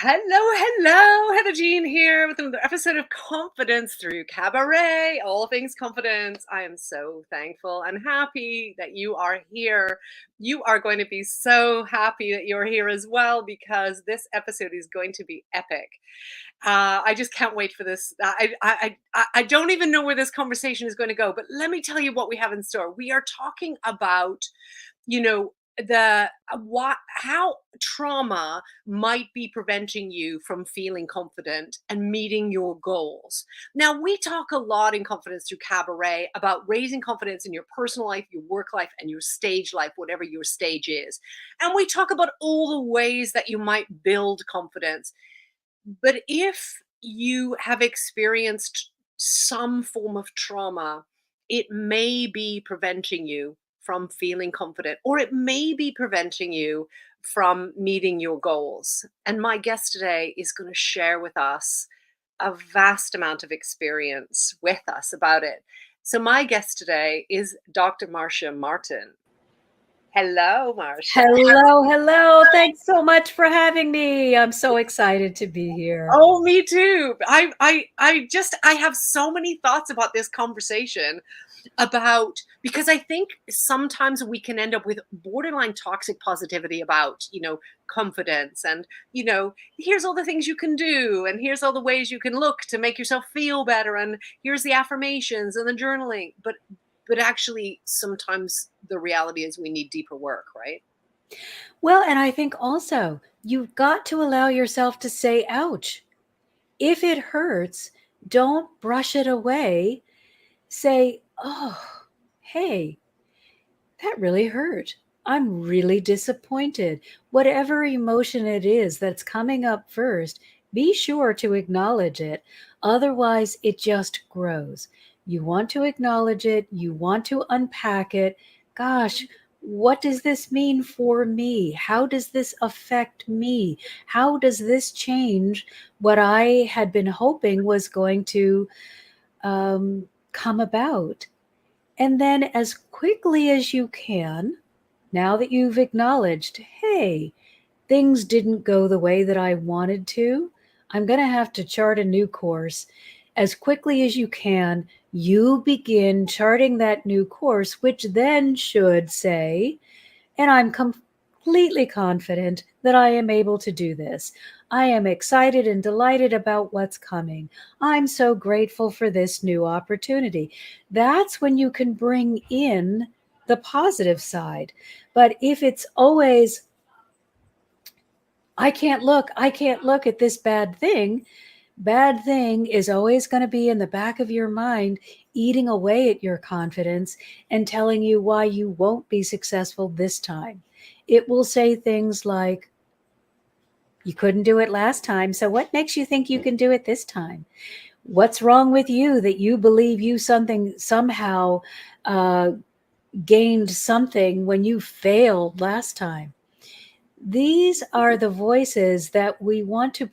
Hello, Heather Jean here with another episode of Confidence Through Cabaret, all things confidence. I am so thankful and happy that you are here. You are going to be so happy that you're here as well because this episode is going to be epic. I just can't wait for this. I don't even know where this conversation is going to go, but let me tell you what we have in store. We are talking about, you know, the what how trauma might be preventing you from feeling confident and meeting your goals. Now, we talk a lot in Confidence Through Cabaret about raising confidence in your personal life, your work life, and your stage life, whatever your stage is. And we talk about all the ways that you might build confidence. But if you have experienced some form of trauma, it may be preventing you from feeling confident, or it may be preventing you from meeting your goals. And my guest today is going to share with us a vast amount of experience with us about it. So, my guest today is Dr. Marsha Martin. Hello, Marsha. Hello. Thanks so much for having me. I'm so excited to be here. Oh, me too. I have so many thoughts about this conversation because I think sometimes we can end up with borderline toxic positivity about, confidence and, here's all the things you can do and here's all the ways you can look to make yourself feel better and here's the affirmations and the journaling. But actually sometimes the reality is we need deeper work, right? Well, and I think also you've got to allow yourself to say, ouch. If it hurts, don't brush it away. Say, oh, hey, that really hurt. I'm really disappointed. Whatever emotion it is that's coming up first, be sure to acknowledge it. Otherwise, it just grows. You want to acknowledge it, you want to unpack it. Gosh, what does this mean for me? How does this affect me? How does this change what I had been hoping was going to come about? And then, as quickly as you can, now that you've acknowledged, hey, things didn't go the way that I wanted to, I'm going to have to chart a new course. As quickly as you can, you begin charting that new course, which then should say, and I'm completely confident that I am able to do this. I am excited and delighted about what's coming. I'm so grateful for this new opportunity. That's when you can bring in the positive side. But if it's always, I can't look at this bad thing is always going to be in the back of your mind, eating away at your confidence and telling you why you won't be successful this time. It will say things like, you couldn't do it last time, so what makes you think you can do it this time? What's wrong with you that you believe you somehow gained something when you failed last time? These are the voices that we want to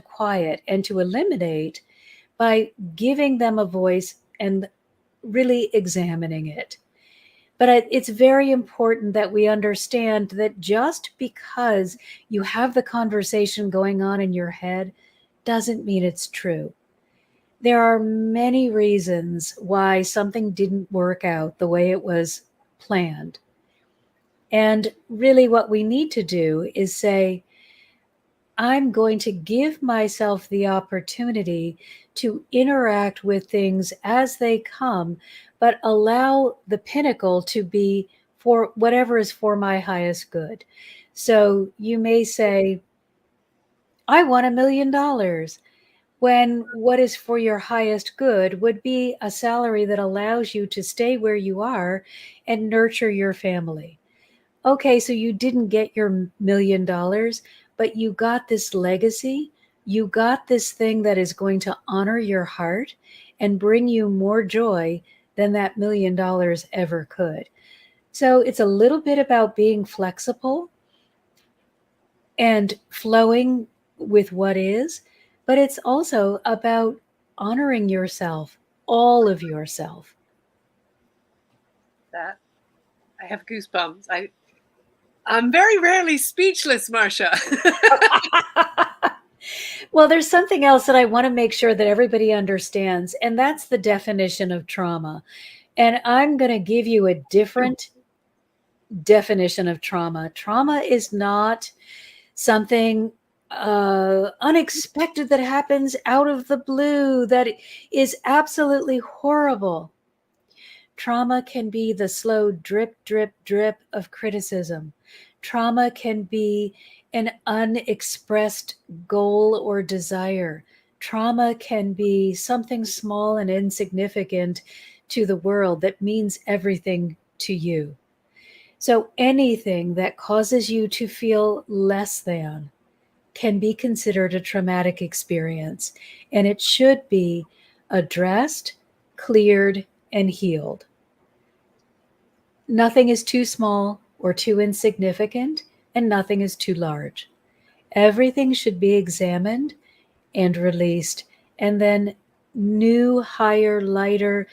quiet and to eliminate by giving them a voice and really examining it. But it's very important that we understand that just because you have the conversation going on in your head doesn't mean it's true. There are many reasons why something didn't work out the way it was planned. And really what we need to do is say, I'm going to give myself the opportunity to interact with things as they come, but allow the pinnacle to be for whatever is for my highest good. So you may say, I want $1 million, when what is for your highest good would be a salary that allows you to stay where you are and nurture your family. Okay, so you didn't get your $1 million, but you got this legacy. You got this thing that is going to honor your heart and bring you more joy than that $1 million ever could. So it's a little bit about being flexible and flowing with what is, but it's also about honoring yourself, all of yourself. That I have goosebumps. I'm very rarely speechless, Marcia. Well, there's something else that I want to make sure that everybody understands, and that's the definition of trauma. And I'm going to give you a different definition of trauma. Trauma is not something unexpected that happens out of the blue that is absolutely horrible. Trauma can be the slow drip, drip, drip of criticism. Trauma can be an unexpressed goal or desire. Trauma can be something small and insignificant to the world that means everything to you. So anything that causes you to feel less than can be considered a traumatic experience, and it should be addressed, cleared, and healed. Nothing is too small or too insignificant, and nothing is too large. Everything should be examined and released, and then new, higher, lighter,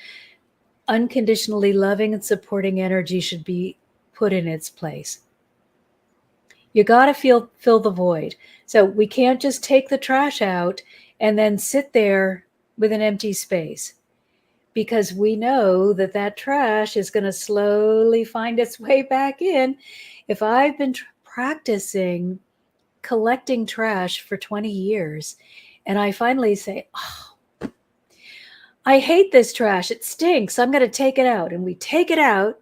unconditionally loving and supporting energy should be put in its place. You got to fill the void. So we can't just take the trash out and then sit there with an empty space, because we know that that trash is going to slowly find its way back in. If I've been practicing collecting trash for 20 years and I finally say, oh, I hate this trash, it stinks, I'm going to take it out. And we take it out,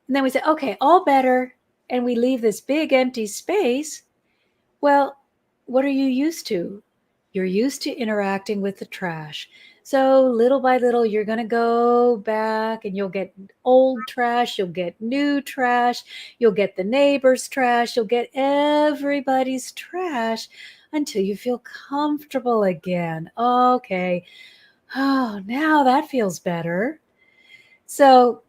and then we say, okay, all better. And we leave this big empty space. Well, what are you used to? You're used to interacting with the trash. So little by little, you're going to go back and you'll get old trash, you'll get new trash, you'll get the neighbor's trash, you'll get everybody's trash until you feel comfortable again. Okay. Oh, now that feels better. So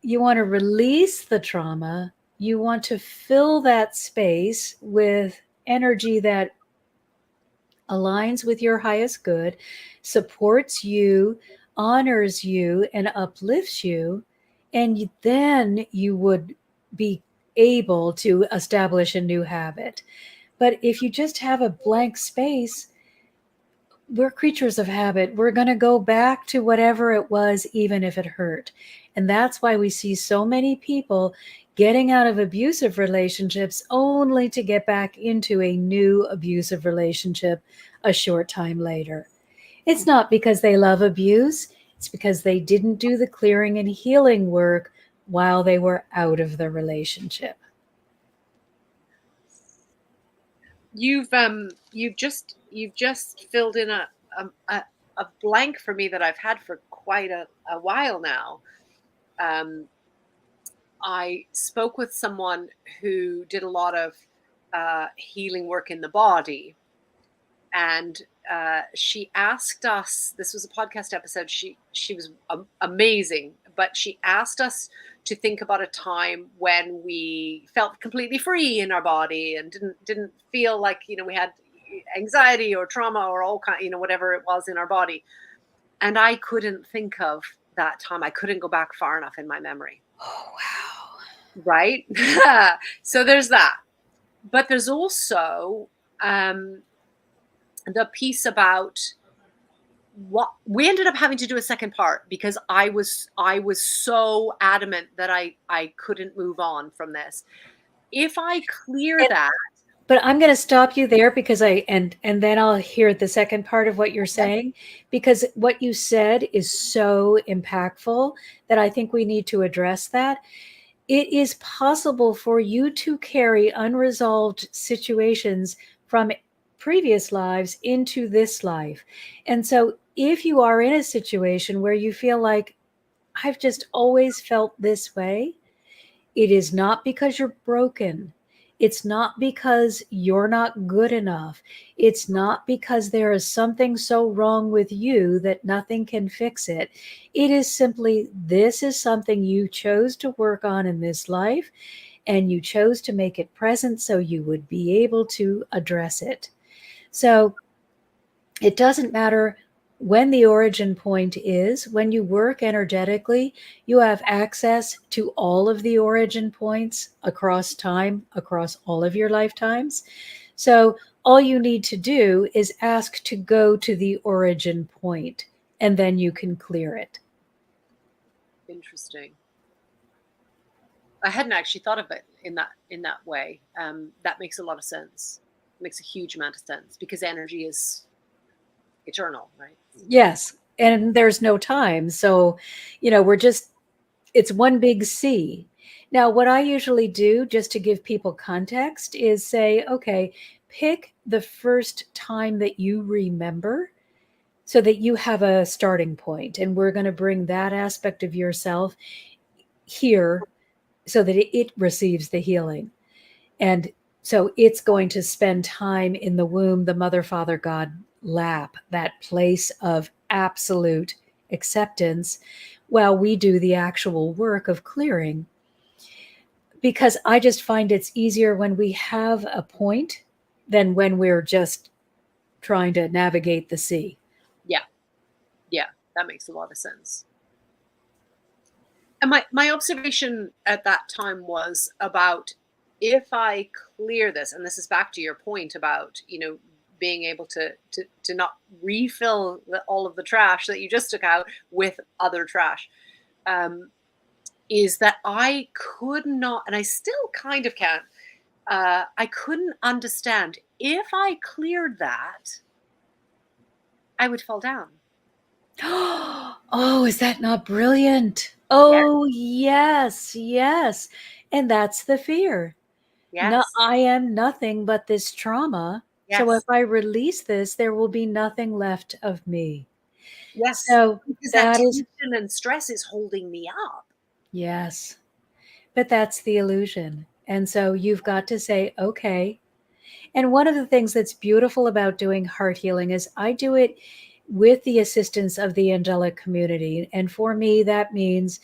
you want to release the trauma. You want to fill that space with energy that aligns with your highest good, supports you, honors you, and uplifts you. And then you would be able to establish a new habit. But if you just have a blank space, we're creatures of habit. We're going to go back to whatever it was, even if it hurt. And that's why we see so many people getting out of abusive relationships only to get back into a new abusive relationship a short time later. It's not because they love abuse. It's because they didn't do the clearing and healing work while they were out of the relationship. You've just filled in a blank for me that I've had for quite a while now. I spoke with someone who did a lot of healing work in the body, and she asked us, this was a podcast episode, she was amazing, but she asked us to think about a time when we felt completely free in our body and didn't feel like, we had anxiety or trauma or all kind, whatever it was in our body. And I couldn't think of that time. I couldn't go back far enough in my memory. Oh, wow. Right? So there's that. But there's also the piece about what we ended up having to do a second part, because I was so adamant that I couldn't move on from this. If I clear that. But I'm going to stop you there, because and then I'll hear the second part of what you're saying, because what you said is so impactful that I think we need to address that. It is possible for you to carry unresolved situations from previous lives into this life. And so if you are in a situation where you feel like, I've just always felt this way, it is not because you're broken. It's not because you're not good enough. It's not because there is something so wrong with you that nothing can fix it. It is simply, this is something you chose to work on in this life, and you chose to make it present so you would be able to address it. So it doesn't matter when the origin point is, when you work energetically, you have access to all of the origin points across time, across all of your lifetimes. So all you need to do is ask to go to the origin point, and then you can clear it. Interesting. I hadn't actually thought of it in that way. That makes a lot of sense. It makes a huge amount of sense because energy is eternal, right? Yes. And there's no time. So, it's one big sea. Now, what I usually do, just to give people context, is say, okay, pick the first time that you remember so that you have a starting point. And we're going to bring that aspect of yourself here so that it receives the healing. And so it's going to spend time in the womb, the Mother, Father, God lap, that place of absolute acceptance, while we do the actual work of clearing. Because I just find it's easier when we have a point than when we're just trying to navigate the sea. Yeah, that makes a lot of sense. And my observation at that time was about, if I clear this, and this is back to your point about, being able to not refill all of the trash that you just took out with other trash, is that I could not, and I still kind of can't, I couldn't understand, if I cleared that, I would fall down. Oh, is that not brilliant? Oh, yes, yes. And that's the fear. Yes. No, I am nothing but this trauma. Yes. So if I release this, there will be nothing left of me. Yes. So because that that is, tension and stress is holding me up. yes, but that's the illusion. And so you've got to say, okay. And one of the things that's beautiful about doing heart healing is I do it with the assistance of the angelic community. And for me, that means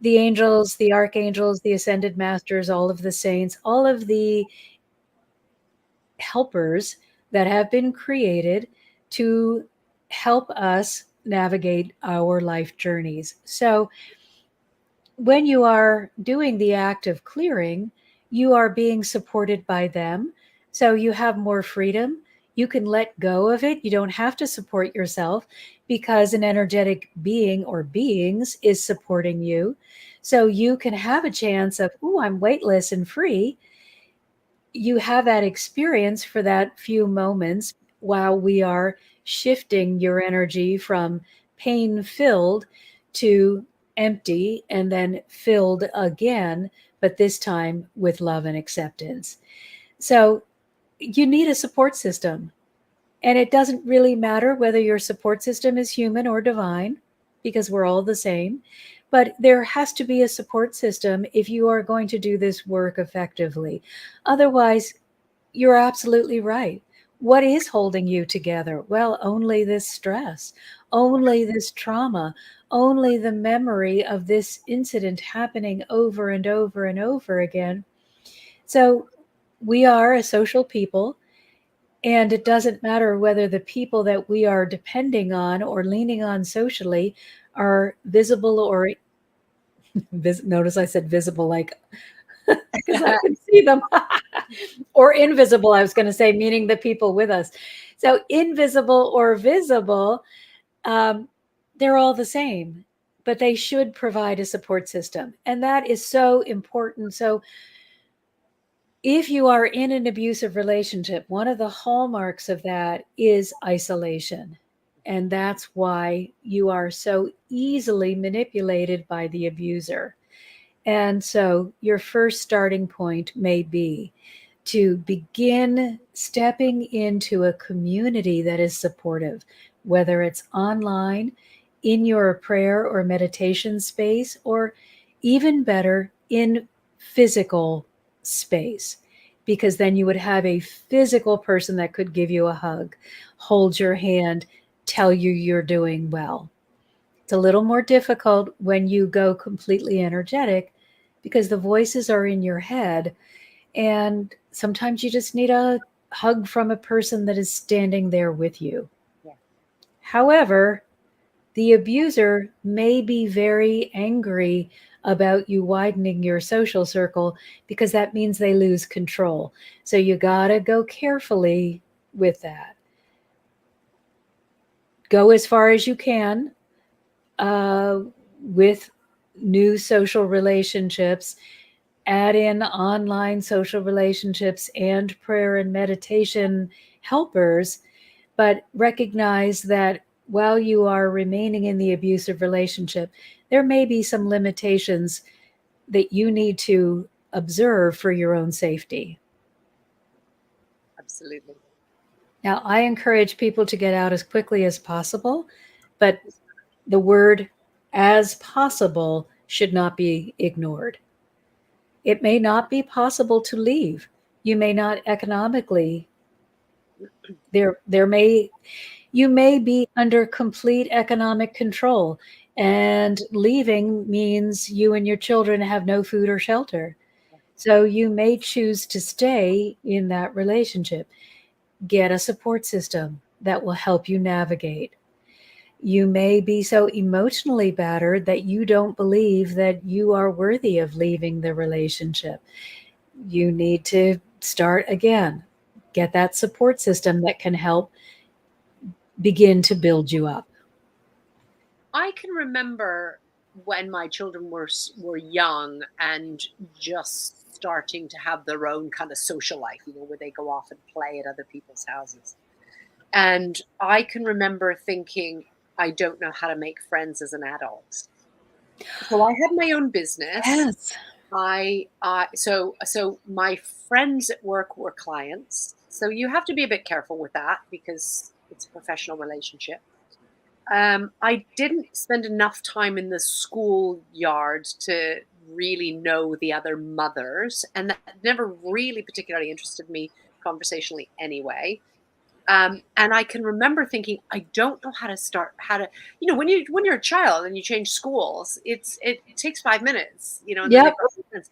the angels, the archangels, the ascended masters, all of the saints, all of the helpers that have been created to help us navigate our life journeys. So when you are doing the act of clearing, you are being supported by them. So you have more freedom. You can let go of it. You don't have to support yourself because an energetic being or beings is supporting you. So you can have a chance of, oh, I'm weightless and free. You have that experience for that few moments while we are shifting your energy from pain filled to empty and then filled again, but this time with love and acceptance. So you need a support system. And it doesn't really matter whether your support system is human or divine, because we're all the same. But there has to be a support system if you are going to do this work effectively. Otherwise, you're absolutely right. What is holding you together? Well, only this stress, only this trauma, only the memory of this incident happening over and over and over again. So we are a social people. And it doesn't matter whether the people that we are depending on or leaning on socially are visible or notice I said visible, like, because I can see them, or invisible, I was going to say, meaning the people with us. So invisible or visible, they're all the same, but they should provide a support system. And that is so important. So if you are in an abusive relationship, one of the hallmarks of that is isolation. And that's why you are so easily manipulated by the abuser. And so your first starting point may be to begin stepping into a community that is supportive, whether it's online, in your prayer or meditation space, or even better, in physical space, because then you would have a physical person that could give you a hug, hold your hand, tell you you're doing well. It's a little more difficult when you go completely energetic because the voices are in your head, and sometimes you just need a hug from a person that is standing there with you. Yeah. However, the abuser may be very angry about you widening your social circle because that means they lose control. So you got to go carefully with that. Go as far as you can with new social relationships. Add in online social relationships and prayer and meditation helpers, but recognize that while you are remaining in the abusive relationship, there may be some limitations that you need to observe for your own safety. Absolutely. Now, I encourage people to get out as quickly as possible, but the word as possible should not be ignored. It may not be possible to leave. You may not economically, you may be under complete economic control, and leaving means you and your children have no food or shelter. So you may choose to stay in that relationship. Get a support system that will help you navigate. You may be so emotionally battered that you don't believe that you are worthy of leaving the relationship. You need to start again. Get that support system that can help begin to build you up. I can remember when my children were young and just starting to have their own kind of social life, where they go off and play at other people's houses. And I can remember thinking, I don't know how to make friends as an adult. So I had my own business. Yes. So my friends at work were clients. So you have to be a bit careful with that because it's a professional relationship. I didn't spend enough time in the schoolyard to really know the other mothers, and that never really particularly interested me conversationally anyway. And I can remember thinking, I don't know how to start, when you're a child and you change schools, it takes 5 minutes, and then Yep. they've got friends.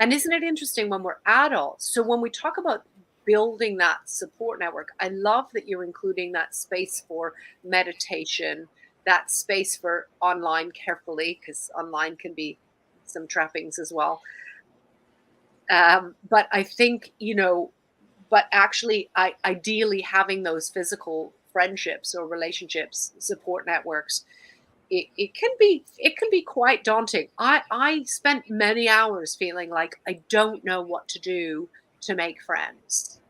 And isn't it interesting when we're adults? So when we talk about building that support network, I love that you're including that space for meditation, that space for online carefully, because online can be some trappings as well. But I think, but actually, ideally having those physical friendships or relationships, support networks, it can be quite daunting. I spent many hours feeling like I don't know what to do to make friends,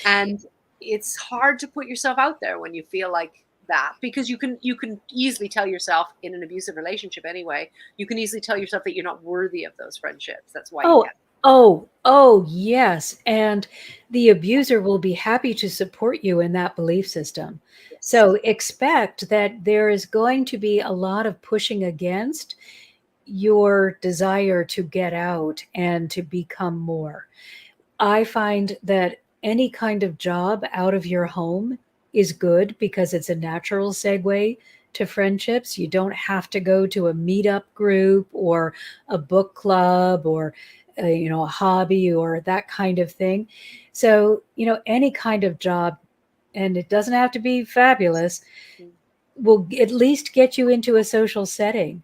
and it's hard to put yourself out there when you feel like that, because you can easily tell yourself, in an abusive relationship anyway, you can easily tell yourself that you're not worthy of those friendships. That's why you Oh, get. oh, yes. And the abuser will be happy to support you in that belief system. Yes. So expect that there is going to be a lot of pushing against your desire to get out and to become more. I find that any kind of job out of your home is good because it's a natural segue to friendships. You don't have to go to a meetup group or a book club or a hobby or that kind of thing. So, any kind of job, and it doesn't have to be fabulous, will at least get you into a social setting.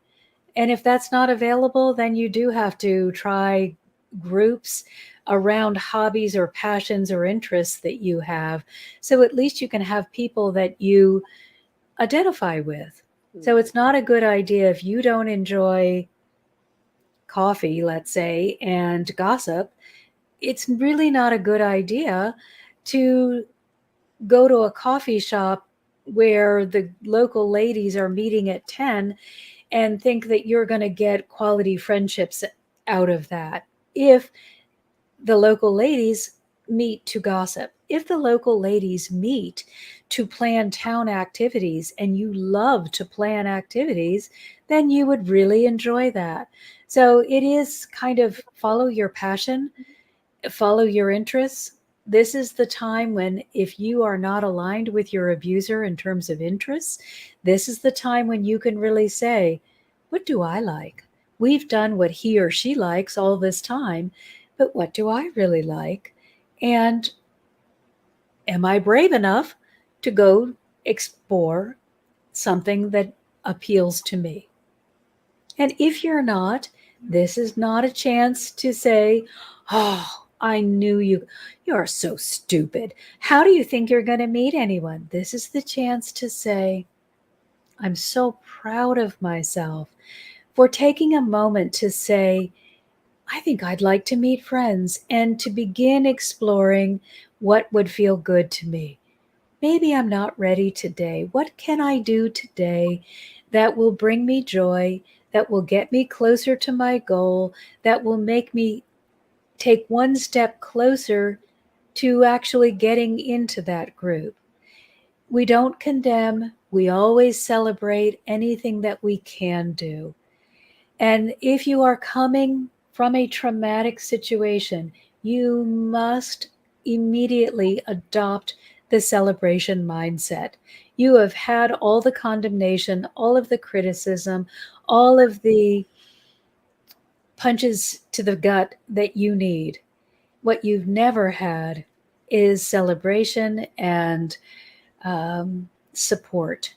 And if that's not available, then you do have to try groups around hobbies or passions or interests that you have. So at least you can have people that you identify with. So it's not a good idea if you don't enjoy coffee, let's say, and gossip. It's really not a good idea to go to a coffee shop where the local ladies are meeting at 10 and think that you're going to get quality friendships out of that. If the local ladies meet to gossip, if the local ladies meet to plan town activities and you love to plan activities, then you would really enjoy that. So it is kind of follow your passion, follow your interests. This is the time when, if you are not aligned with your abuser in terms of interests, this is the time when you can really say, what do I like? We've done what he or she likes all this time, but what do I really like? And am I brave enough to go explore something that appeals to me. And if you're not, this is not a chance to say, oh, I knew you're so stupid. How do you think you're going to meet anyone? This is the chance to say, I'm so proud of myself for taking a moment to say, I think I'd like to meet friends and to begin exploring what would feel good to me. Maybe I'm not ready today. What can I do today that will bring me joy, that will get me closer to my goal, that will make me take one step closer to actually getting into that group? We don't condemn. We always celebrate anything that we can do. And if you are coming from a traumatic situation, you must immediately adopt the celebration mindset. You have had all the condemnation, all of the criticism, all of the punches to the gut that you need. What you've never had is celebration and support.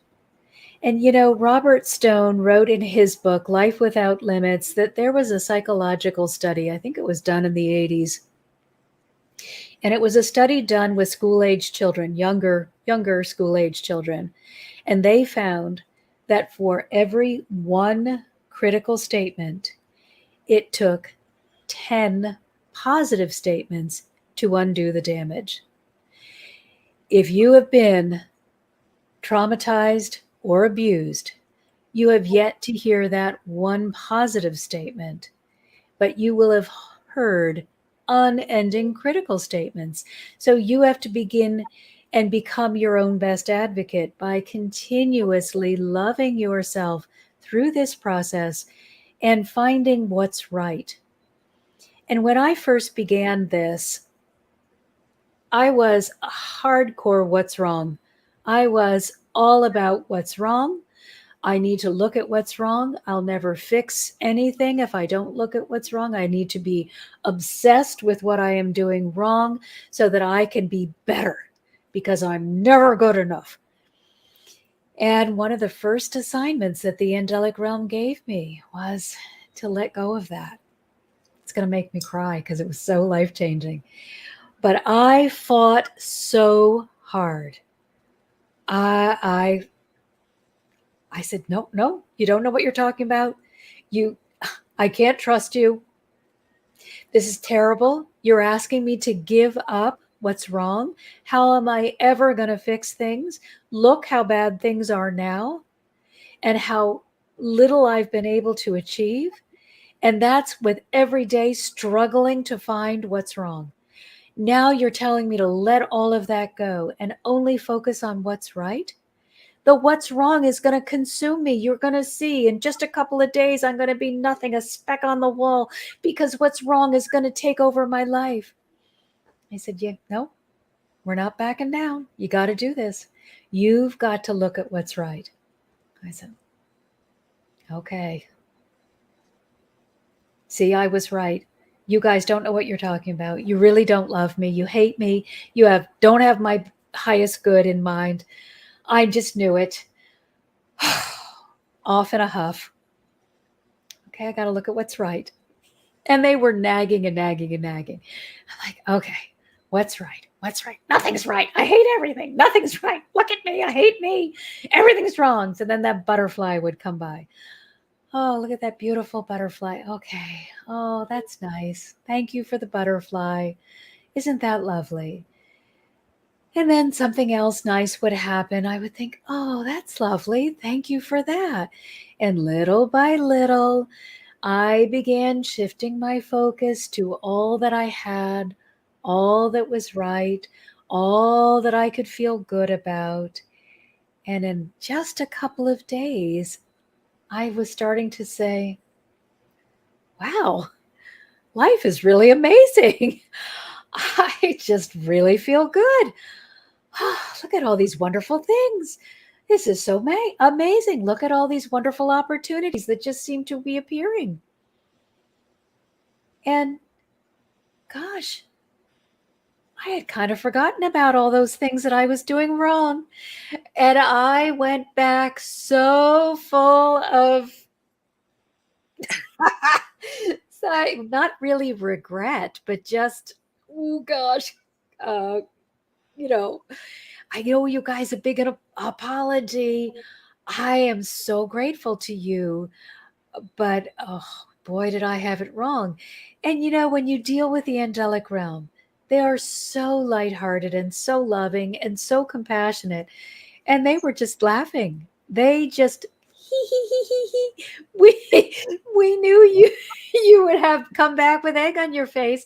And, Robert Stone wrote in his book, Life Without Limits, that there was a psychological study, I think it was done in the 80s. And it was a study done with school-age children, younger school-age children. And they found that for every one critical statement, it took 10 positive statements to undo the damage. If you have been traumatized or abused, you have yet to hear that one positive statement, but you will have heard unending critical statements. So you have to begin and become your own best advocate by continuously loving yourself through this process and finding what's right. And when I first began this, I was a hardcore what's wrong. I was all about what's wrong. I need to look at what's wrong. I'll never fix anything if I don't look at what's wrong. I need to be obsessed with what I am doing wrong so that I can be better, because I'm never good enough. And one of the first assignments that the angelic realm gave me was to let go of that. It's going to make me cry because it was so life-changing. But I fought so hard. I said, no, you don't know what you're talking about. I can't trust you. This is terrible. You're asking me to give up what's wrong. How am I ever going to fix things? Look how bad things are now and how little I've been able to achieve. And that's with every day struggling to find what's wrong. Now you're telling me to let all of that go and only focus on what's right. The what's wrong is going to consume me. You're going to see in just a couple of days, I'm going to be nothing, a speck on the wall, because what's wrong is going to take over my life. I said, yeah, no, we're not backing down. You got to do this. You've got to look at what's right. I said, okay. See, I was right. You guys don't know what you're talking about. You really don't love me. You hate me. You don't have my highest good in mind. I just knew it. Off in a huff. Okay, I got to look at what's right. And they were nagging and nagging and nagging. I'm like, okay, what's right? What's right? Nothing's right. I hate everything. Nothing's right. Look at me. I hate me. Everything's wrong. So then that butterfly would come by. Oh, look at that beautiful butterfly. Okay. Oh, that's nice. Thank you for the butterfly. Isn't that lovely? And then something else nice would happen. I would think, oh, that's lovely. Thank you for that. And little by little, I began shifting my focus to all that I had, all that was right, all that I could feel good about. And in just a couple of days, I was starting to say, wow, life is really amazing. I just really feel good. Look at all these wonderful things. This is so amazing. Look at all these wonderful opportunities that just seem to be appearing. And gosh, I had kind of forgotten about all those things that I was doing wrong. And I went back so full of, not really regret, but just, oh gosh, uh, you know, I owe you guys a big apology. I am so grateful to you, but oh boy, did I have it wrong. And when you deal with the angelic realm, they are so lighthearted and so loving and so compassionate. And they were just laughing. They just, we we knew you would have come back with egg on your face,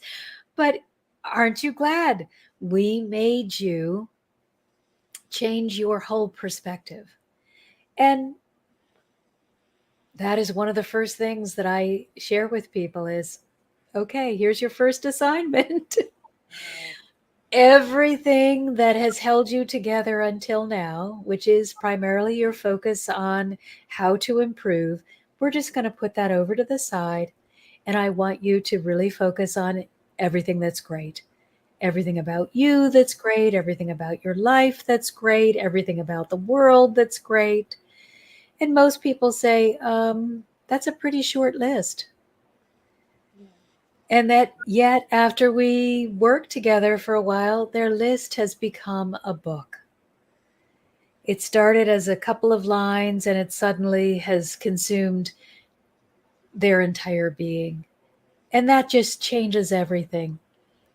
but aren't you glad we made you change your whole perspective? And that is one of the first things that I share with people is, okay, here's your first assignment. Everything that has held you together until now, which is primarily your focus on how to improve, we're just going to put that over to the side. And I want you to really focus on everything that's great. Everything about you that's great, everything about your life that's great, everything about the world that's great. And most people say, that's a pretty short list. And that yet, after we work together for a while, their list has become a book. It started as a couple of lines and it suddenly has consumed their entire being. And that just changes everything.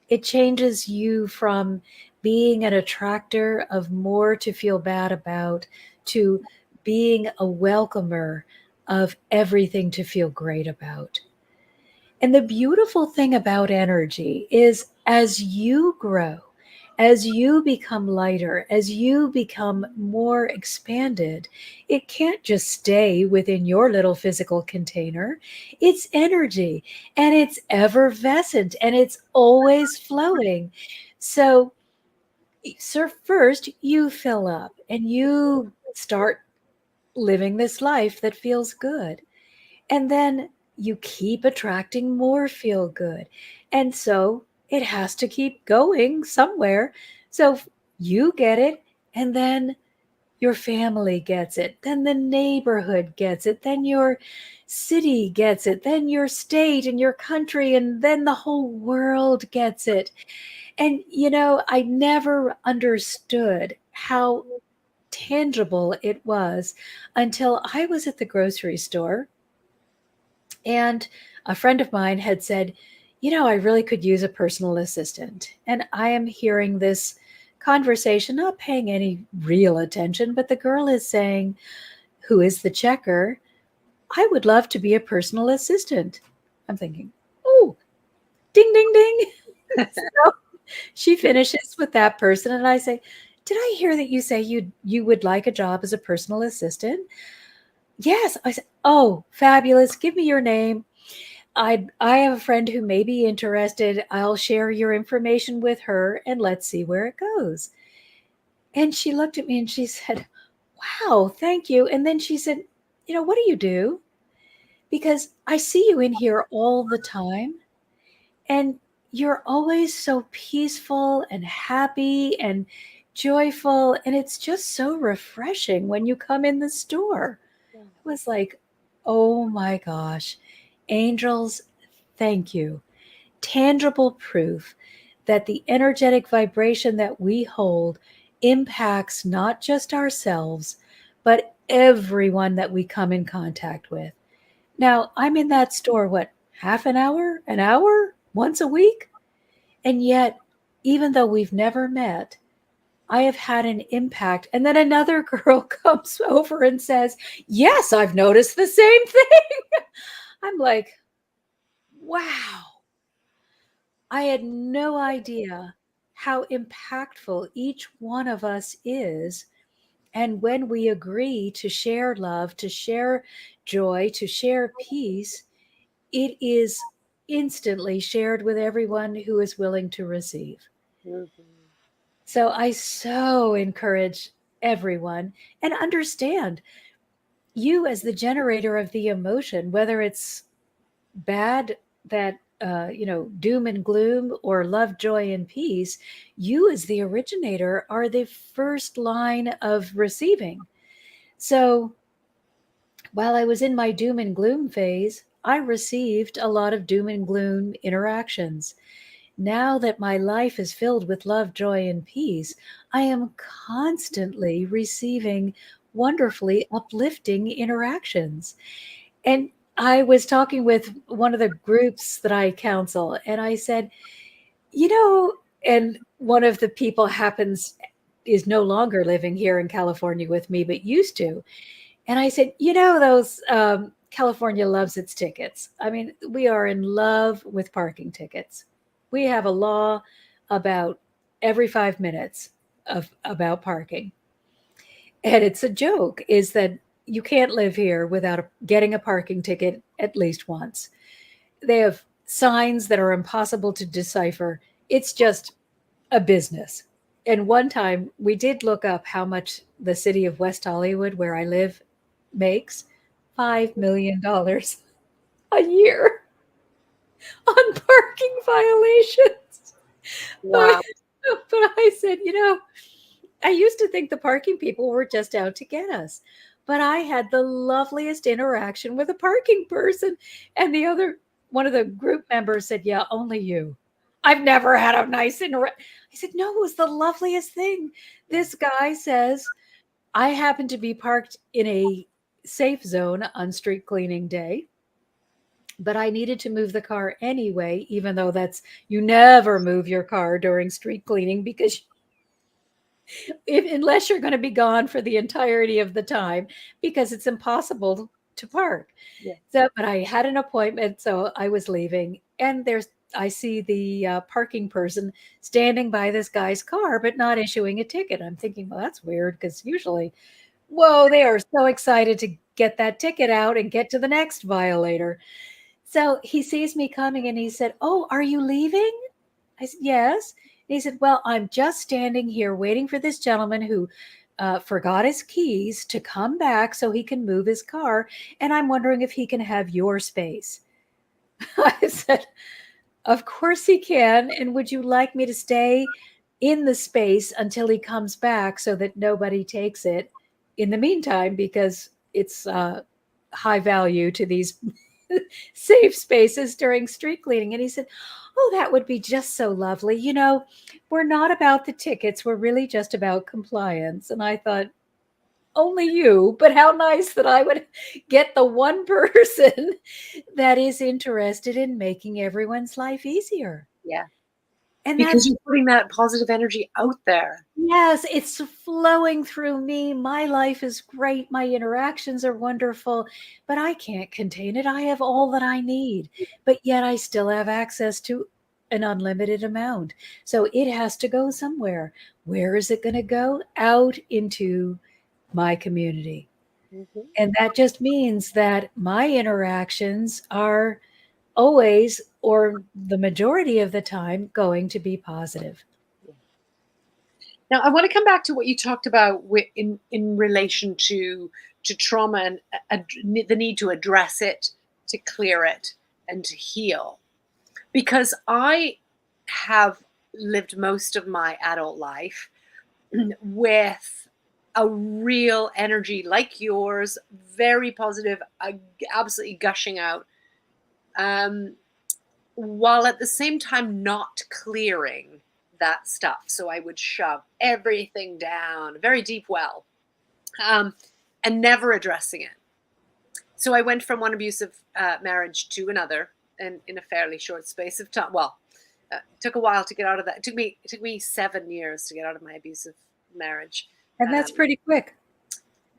It changes you from being an attractor of more to feel bad about to being a welcomer of everything to feel great about. And the beautiful thing about energy is as you grow, as you become lighter, as you become more expanded, it can't just stay within your little physical container. It's energy and it's effervescent and it's always flowing. So, first you fill up and you start living this life that feels good. And then you keep attracting more feel good. And so it has to keep going somewhere. So you get it, and then your family gets it, then the neighborhood gets it, then your city gets it, then your state and your country, and then the whole world gets it. And, I never understood how tangible it was until I was at the grocery store and a friend of mine had said, I really could use a personal assistant. And I am hearing this conversation, not paying any real attention, but the girl is saying, who is the checker? I would love to be a personal assistant. I'm thinking, oh, ding, ding, ding. So she finishes with that person. And I say, did I hear that you say you would like a job as a personal assistant? Yes. I said, oh, fabulous. Give me your name. I have a friend who may be interested. I'll share your information with her and let's see where it goes. And she looked at me and she said, wow, thank you. And then she said, what do you do? Because I see you in here all the time and you're always so peaceful and happy and joyful. And it's just so refreshing when you come in the store. It was like, oh my gosh, angels, thank you. Tangible proof that the energetic vibration that we hold impacts not just ourselves, but everyone that we come in contact with. Now, I'm in that store, half an hour, once a week? And yet, even though we've never met, I have had an impact. And then another girl comes over and says, yes, I've noticed the same thing. I'm like, wow. I had no idea how impactful each one of us is. And when we agree to share love, to share joy, to share peace, it is instantly shared with everyone who is willing to receive. Mm-hmm. So I so encourage everyone and understand you as the generator of the emotion, whether it's bad that doom and gloom or love, joy, and peace, you as the originator are the first line of receiving. So while I was in my doom and gloom phase, I received a lot of doom and gloom interactions. Now that my life is filled with love, joy, and peace, I am constantly receiving wonderfully uplifting interactions. And I was talking with one of the groups that I counsel, and I said, and one of the people is no longer living here in California with me, but used to. And I said, those California loves its tickets. I mean, we are in love with parking tickets. We have a law about every 5 minutes about parking. And it's a joke is that you can't live here without getting a parking ticket at least once. They have signs that are impossible to decipher. It's just a business. And one time we did look up how much the city of West Hollywood, where I live, makes $5 million a year on parking violations. But, Wow. but I said, I used to think the parking people were just out to get us. But I had the loveliest interaction with a parking person. And one of the group members said, yeah, only you. I've never had a nice interaction. I said, no, it was the loveliest thing. This guy says, I happen to be parked in a safe zone on street cleaning day, but I needed to move the car anyway, even though you never move your car during street cleaning because unless you're going to be gone for the entirety of the time, because it's impossible to park. Yeah. So, but I had an appointment, so I was leaving, and I see the parking person standing by this guy's car, but not issuing a ticket. I'm thinking, well, that's weird because usually, whoa, they are so excited to get that ticket out and get to the next violator. So he sees me coming and he said, oh, are you leaving? I said, yes. And he said, well, I'm just standing here waiting for this gentleman who forgot his keys to come back so he can move his car. And I'm wondering if he can have your space. I said, of course he can. And would you like me to stay in the space until he comes back so that nobody takes it in the meantime, because it's high value to these safe spaces during street cleaning? And he said, oh, that would be just so lovely. We're not about the tickets. We're really just about compliance. And I thought, only you, but how nice that I would get the one person that is interested in making everyone's life easier. Yeah. And because you're putting that positive energy out there. Yes, it's flowing through me. My life is great. My interactions are wonderful, but I can't contain it. I have all that I need, but yet I still have access to an unlimited amount. So it has to go somewhere. Where is it going to go? Out into my community. Mm-hmm. And that just means that my interactions are always, or the majority of the time, going to be positive. Now, I want to come back to what you talked about in relation to trauma and the need to address it, to clear it, and to heal. Because I have lived most of my adult life with a real energy like yours, very positive, absolutely gushing out, while at the same time not clearing that stuff. So I would shove everything down a very deep well, and never addressing it. So I went from one abusive marriage to another, and in a fairly short space of time. Well, it took a while to get out of that. It took me 7 years to get out of my abusive marriage. And that's pretty quick.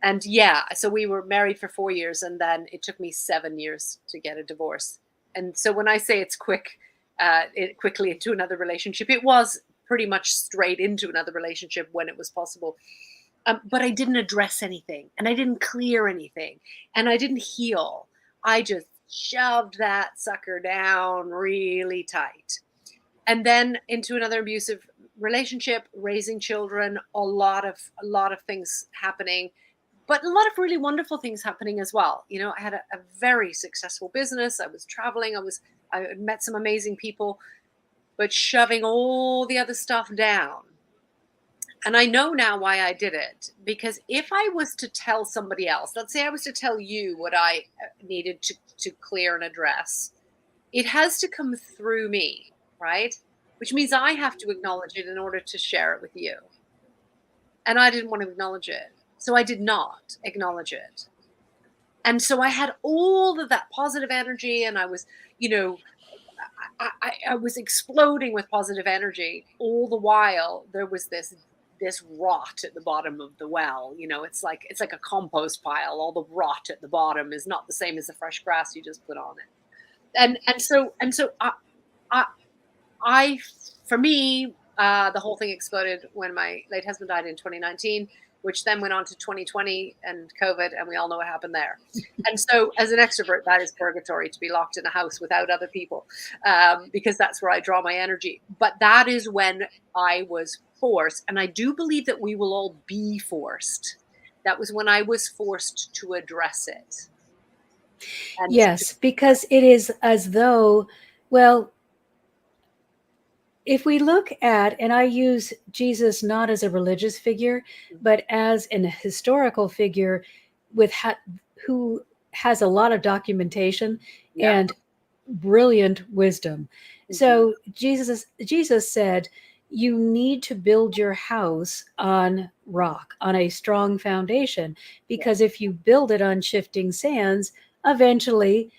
And yeah, so we were married for 4 years, and then it took me 7 years to get a divorce. And so when I say it's quick, quickly into another relationship, it was pretty much straight into another relationship when it was possible. But I didn't address anything, and I didn't clear anything, and I didn't heal. I just shoved that sucker down really tight. And then into another abusive relationship, raising children, a lot of things happening, but a lot of really wonderful things happening as well. I had a very successful business. I was traveling. I met some amazing people, but shoving all the other stuff down. And I know now why I did it, because if I was to tell somebody else, let's say I was to tell you what I needed to clear and address, it has to come through me, right? Which means I have to acknowledge it in order to share it with you. And I didn't want to acknowledge it. So I did not acknowledge it. And so I had all of that positive energy, and I was, you know, I was exploding with positive energy. All the while there was this rot at the bottom of the well. It's like a compost pile. All the rot at the bottom is not the same as the fresh grass you just put on it. And so I for me, the whole thing exploded when my late husband died in 2019, which then went on to 2020 and COVID, and we all know what happened there. And so as an extrovert, that is purgatory, to be locked in a house without other people, because that's where I draw my energy. But that is when I was forced, and I do believe that we will all be forced. That was when I was forced to address it. And yes, because it is as though, well, if we look at, and I use Jesus not as a religious figure, but as an historical figure who has a lot of documentation and brilliant wisdom. Mm-hmm. So Jesus said, you need to build your house on rock, on a strong foundation, because if you build it on shifting sands, eventually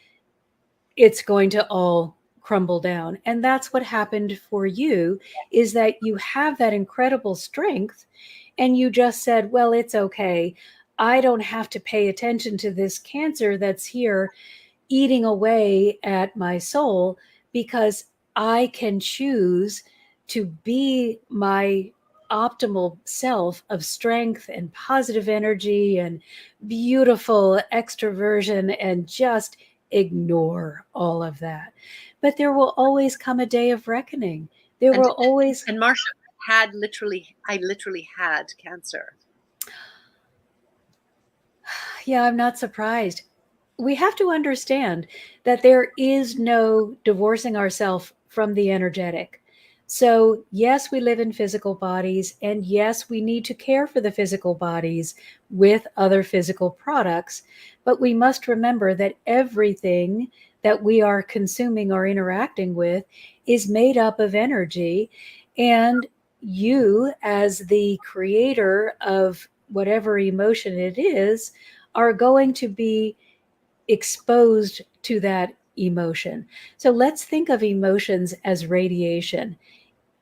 it's going to all crumble down. And that's what happened for you, is that you have that incredible strength, and you just said, well, it's okay. I don't have to pay attention to this cancer that's here eating away at my soul, because I can choose to be my optimal self of strength and positive energy and beautiful extroversion, and just ignore all of that. But there will always come a day of reckoning. There will always. And Marsha, I literally had cancer. Yeah, I'm not surprised. We have to understand that there is no divorcing ourselves from the energetic. So yes, we live in physical bodies, and yes, we need to care for the physical bodies with other physical products, but we must remember that everything that we are consuming or interacting with is made up of energy, and you, as the creator of whatever emotion it is, are going to be exposed to that emotion. So let's think of emotions as radiation.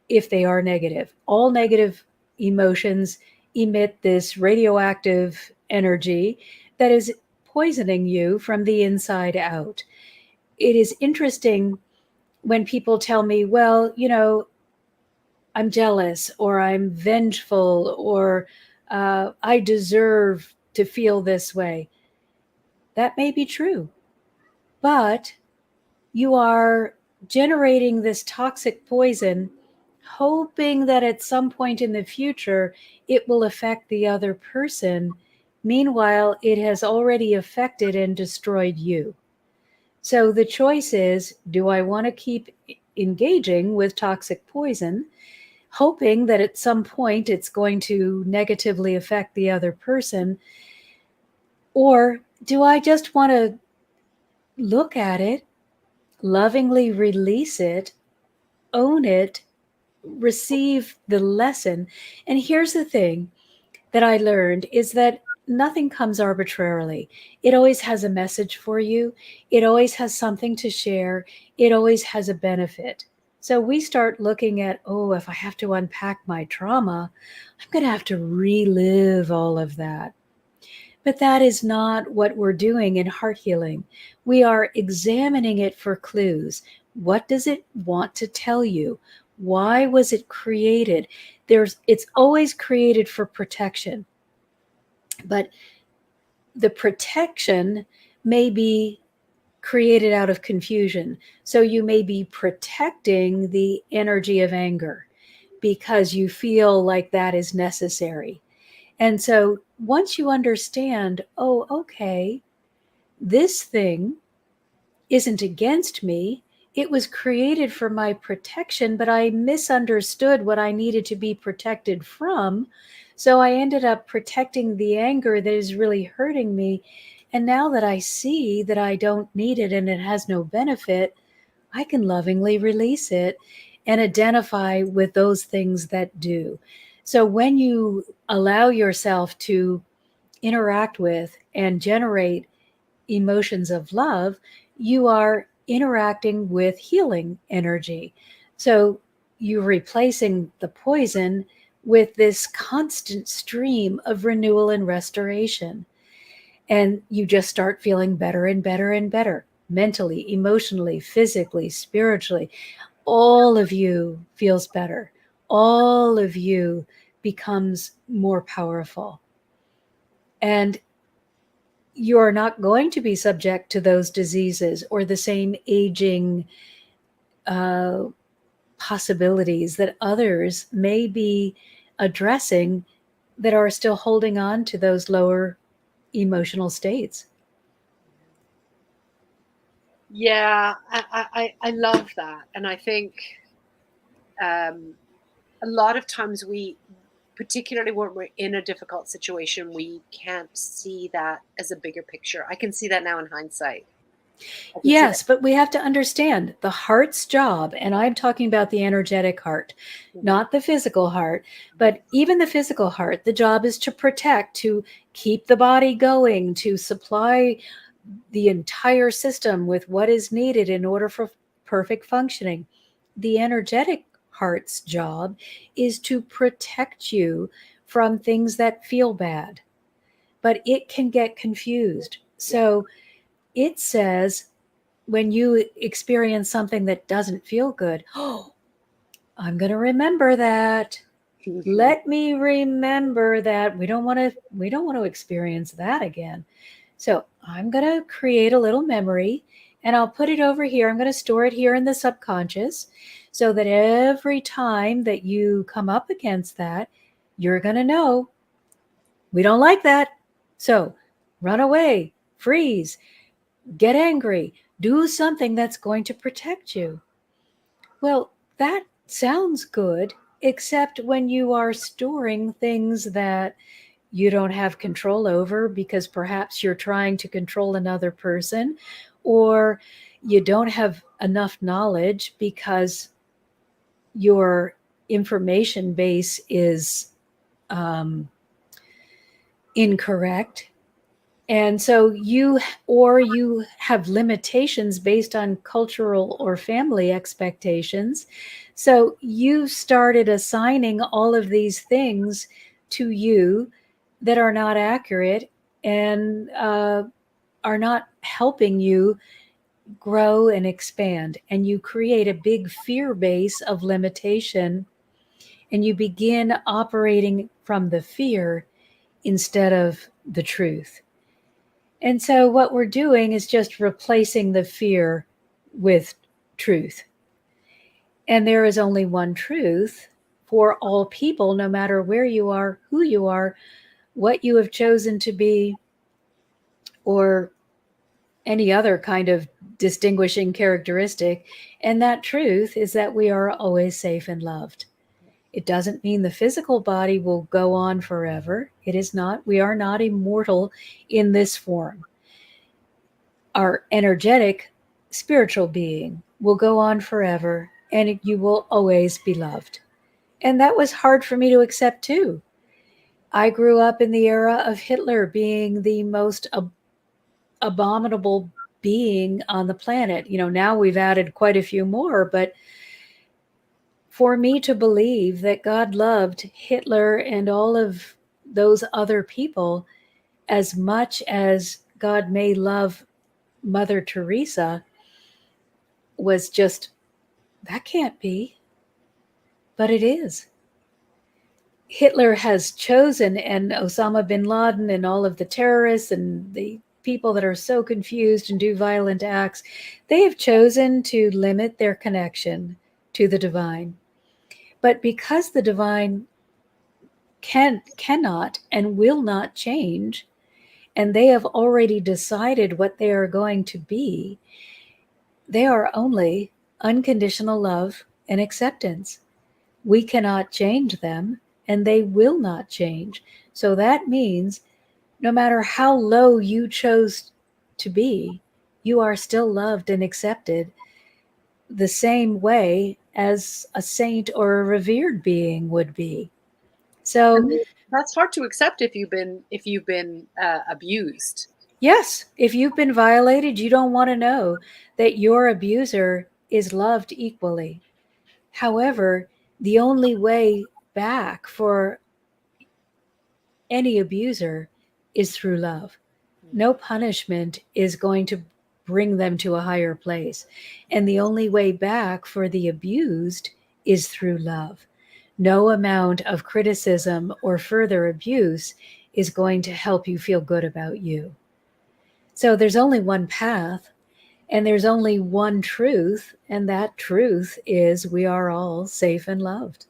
If they are negative, all negative emotions emit this radioactive energy that is poisoning you from the inside out. It is interesting when people tell me, well, I'm jealous, or I'm vengeful, or I deserve to feel this way. That may be true, but you are generating this toxic poison, hoping that at some point in the future it will affect the other person. Meanwhile, it has already affected and destroyed you. So the choice is, do I want to keep engaging with toxic poison, hoping that at some point it's going to negatively affect the other person? Or do I just want to look at it, lovingly release it, own it, receive the lesson? And here's the thing that I learned, is that nothing comes arbitrarily. It always has a message for you. It always has something to share. It always has a benefit. So we start looking at, oh, if I have to unpack my trauma, I'm going to have to relive all of that. But that is not what we're doing in heart healing. We are examining it for clues. What does it want to tell you? Why was it created? It's always created for protection. But the protection may be created out of confusion. So you may be protecting the energy of anger because you feel like that is necessary. And so once you understand, oh, okay, this thing isn't against me, it was created for my protection, but I misunderstood what I needed to be protected from. So I ended up protecting the anger that is really hurting me. And now that I see that I don't need it and it has no benefit, I can lovingly release it and identify with those things that do. So when you allow yourself to interact with and generate emotions of love, you are interacting with healing energy. So you're replacing the poison with this constant stream of renewal and restoration. And you just start feeling better and better and better, mentally, emotionally, physically, spiritually. All of you feels better. All of you becomes more powerful. And you're not going to be subject to those diseases or the same aging possibilities that others may be addressing that are still holding on to those lower emotional states. Yeah, I love that. And I think a lot of times we, particularly when we're in a difficult situation, we can't see that as a bigger picture. I can see that now in hindsight. Yes, but we have to understand the heart's job, and I'm talking about the energetic heart, not the physical heart, but even the physical heart, the job is to protect, to keep the body going, to supply the entire system with what is needed in order for perfect functioning. The energetic heart's job is to protect you from things that feel bad, but it can get confused. So it says, when you experience something that doesn't feel good, oh, I'm going to remember that. Let me remember that. We don't want to experience that again. So I'm going to create a little memory and I'll put it over here. I'm going to store it here in the subconscious so that every time that you come up against that, you're going to know we don't like that. So run away, freeze, get angry, do something that's going to protect you. Well, that sounds good, except when you are storing things that you don't have control over because perhaps you're trying to control another person, or you don't have enough knowledge because your information base is incorrect. And so you have limitations based on cultural or family expectations. So you started assigning all of these things to you that are not accurate and are not helping you grow and expand. And you create a big fear base of limitation, and you begin operating from the fear instead of the truth. And so what we're doing is just replacing the fear with truth. And there is only one truth for all people, no matter where you are, who you are, what you have chosen to be, or any other kind of distinguishing characteristic. And that truth is that we are always safe and loved. It doesn't mean the physical body will go on forever. It is not. We are not immortal in this form. Our energetic spiritual being will go on forever, and you will always be loved. And that was hard for me to accept too. I grew up in the era of Hitler being the most abominable being on the planet. You know, now we've added quite a few more, but for me to believe that God loved Hitler and all of those other people as much as God may love Mother Teresa was just, that can't be, but it is. Hitler has chosen, and Osama bin Laden and all of the terrorists and the people that are so confused and do violent acts, they have chosen to limit their connection to the divine. But because the divine cannot and will not change, and they have already decided what they are going to be, they are only unconditional love and acceptance. We cannot change them, and they will not change. So that means no matter how low you chose to be, you are still loved and accepted the same way as a saint or a revered being would be. So that's hard to accept if you've been abused. yes, if you've been violated, you don't want to know that your abuser is loved equally. However, the only way back for any abuser is through love. No punishment is going to bring them to a higher place. And the only way back for the abused is through love. No amount of criticism or further abuse is going to help you feel good about you. So there's only one path, and there's only one truth, and that truth is we are all safe and loved.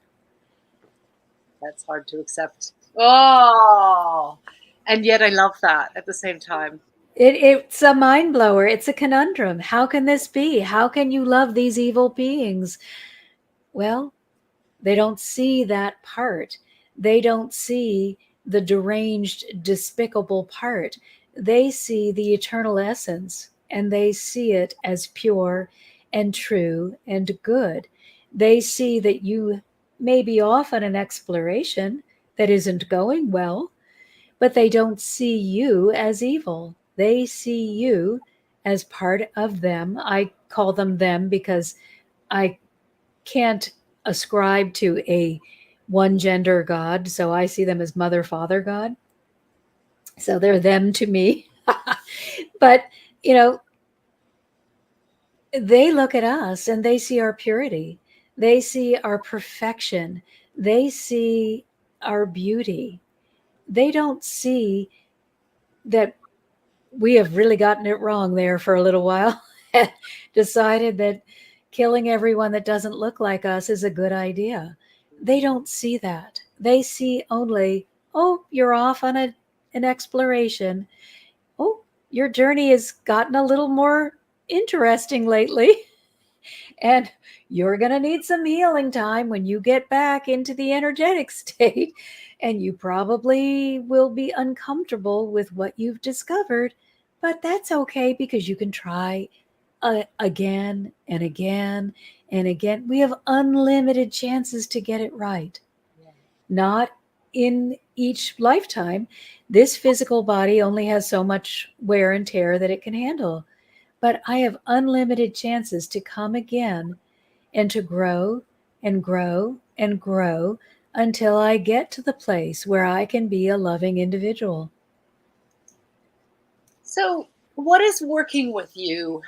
That's hard to accept. Oh, and yet I love that at the same time. It's a mind blower. It's a conundrum. How can this be? How can you love these evil beings? Well, they don't see that part. They don't see the deranged, despicable part. They see the eternal essence, and they see it as pure and true and good. They see that you may be off on an exploration that isn't going well, but they don't see you as evil. They see you as part of them. I call them them because I can't ascribe to a one gender God. So I see them as mother, father God. So they're them to me. But, you know, they look at us and they see our purity. They see our perfection. They see our beauty. They don't see that we have really gotten it wrong there for a little while and decided that killing everyone that doesn't look like us is a good idea. They don't see that. They see only, oh, you're off on an exploration. Oh, your journey has gotten a little more interesting lately. And you're going to need some healing time when you get back into the energetic state. And you probably will be uncomfortable with what you've discovered. But that's okay because you can try again and again and again. We have unlimited chances to get it right. Not in each lifetime. This physical body only has so much wear and tear that it can handle. But I have unlimited chances to come again and to grow and grow and grow until I get to the place where I can be a loving individual. So, what does working with you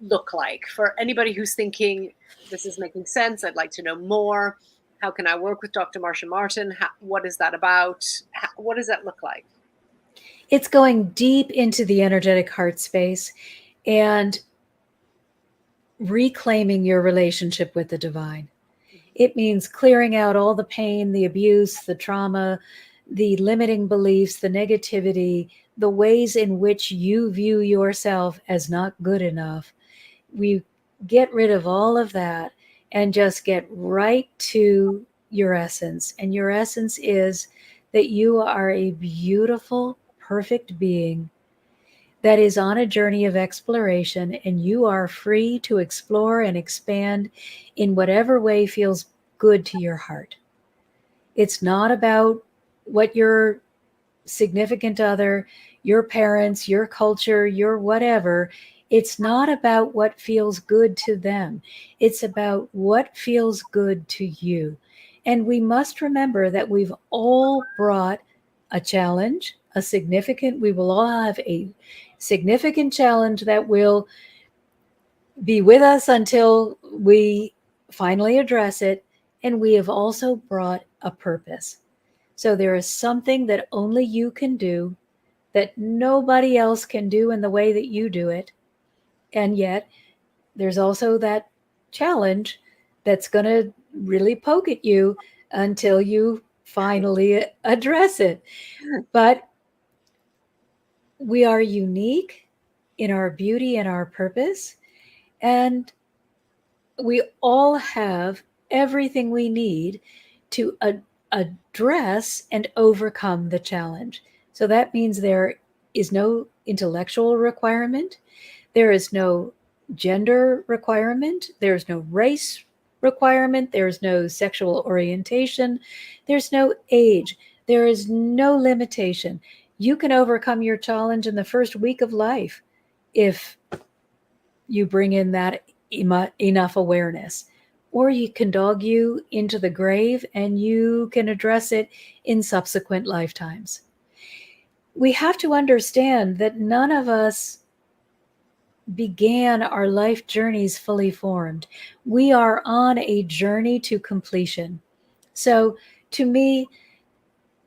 look like for anybody who's thinking this is making sense? I'd like to know more. How can I work with Dr. Marsha Martin? What is that about? What does that look like? It's going deep into the energetic heart space and reclaiming your relationship with the divine. It means clearing out all the pain, the abuse, the trauma, the limiting beliefs, the negativity, the ways in which you view yourself as not good enough. We get rid of all of that and just get right to your essence. And your essence is that you are a beautiful, perfect being that is on a journey of exploration, and you are free to explore and expand in whatever way feels good to your heart. It's not about what your significant other, your parents, your culture, your whatever. It's not about what feels good to them. It's about what feels good to you. And we must remember that we've all brought a challenge, we will all have a significant challenge that will be with us until we finally address it. And we have also brought a purpose. So there is something that only you can do that nobody else can do in the way that you do it. And yet there's also that challenge that's going to really poke at you until you finally address it. But we are unique in our beauty and our purpose. And we all have everything we need to address and overcome the challenge. So that means there is no intellectual requirement, there is no gender requirement, there's no race requirement, there's no sexual orientation, there's no age, there is no limitation. You can overcome your challenge in the first week of life if you bring in that enough awareness. Or you can dog you into the grave and you can address it in subsequent lifetimes. We have to understand that none of us began our life journeys fully formed. We are on a journey to completion. So to me,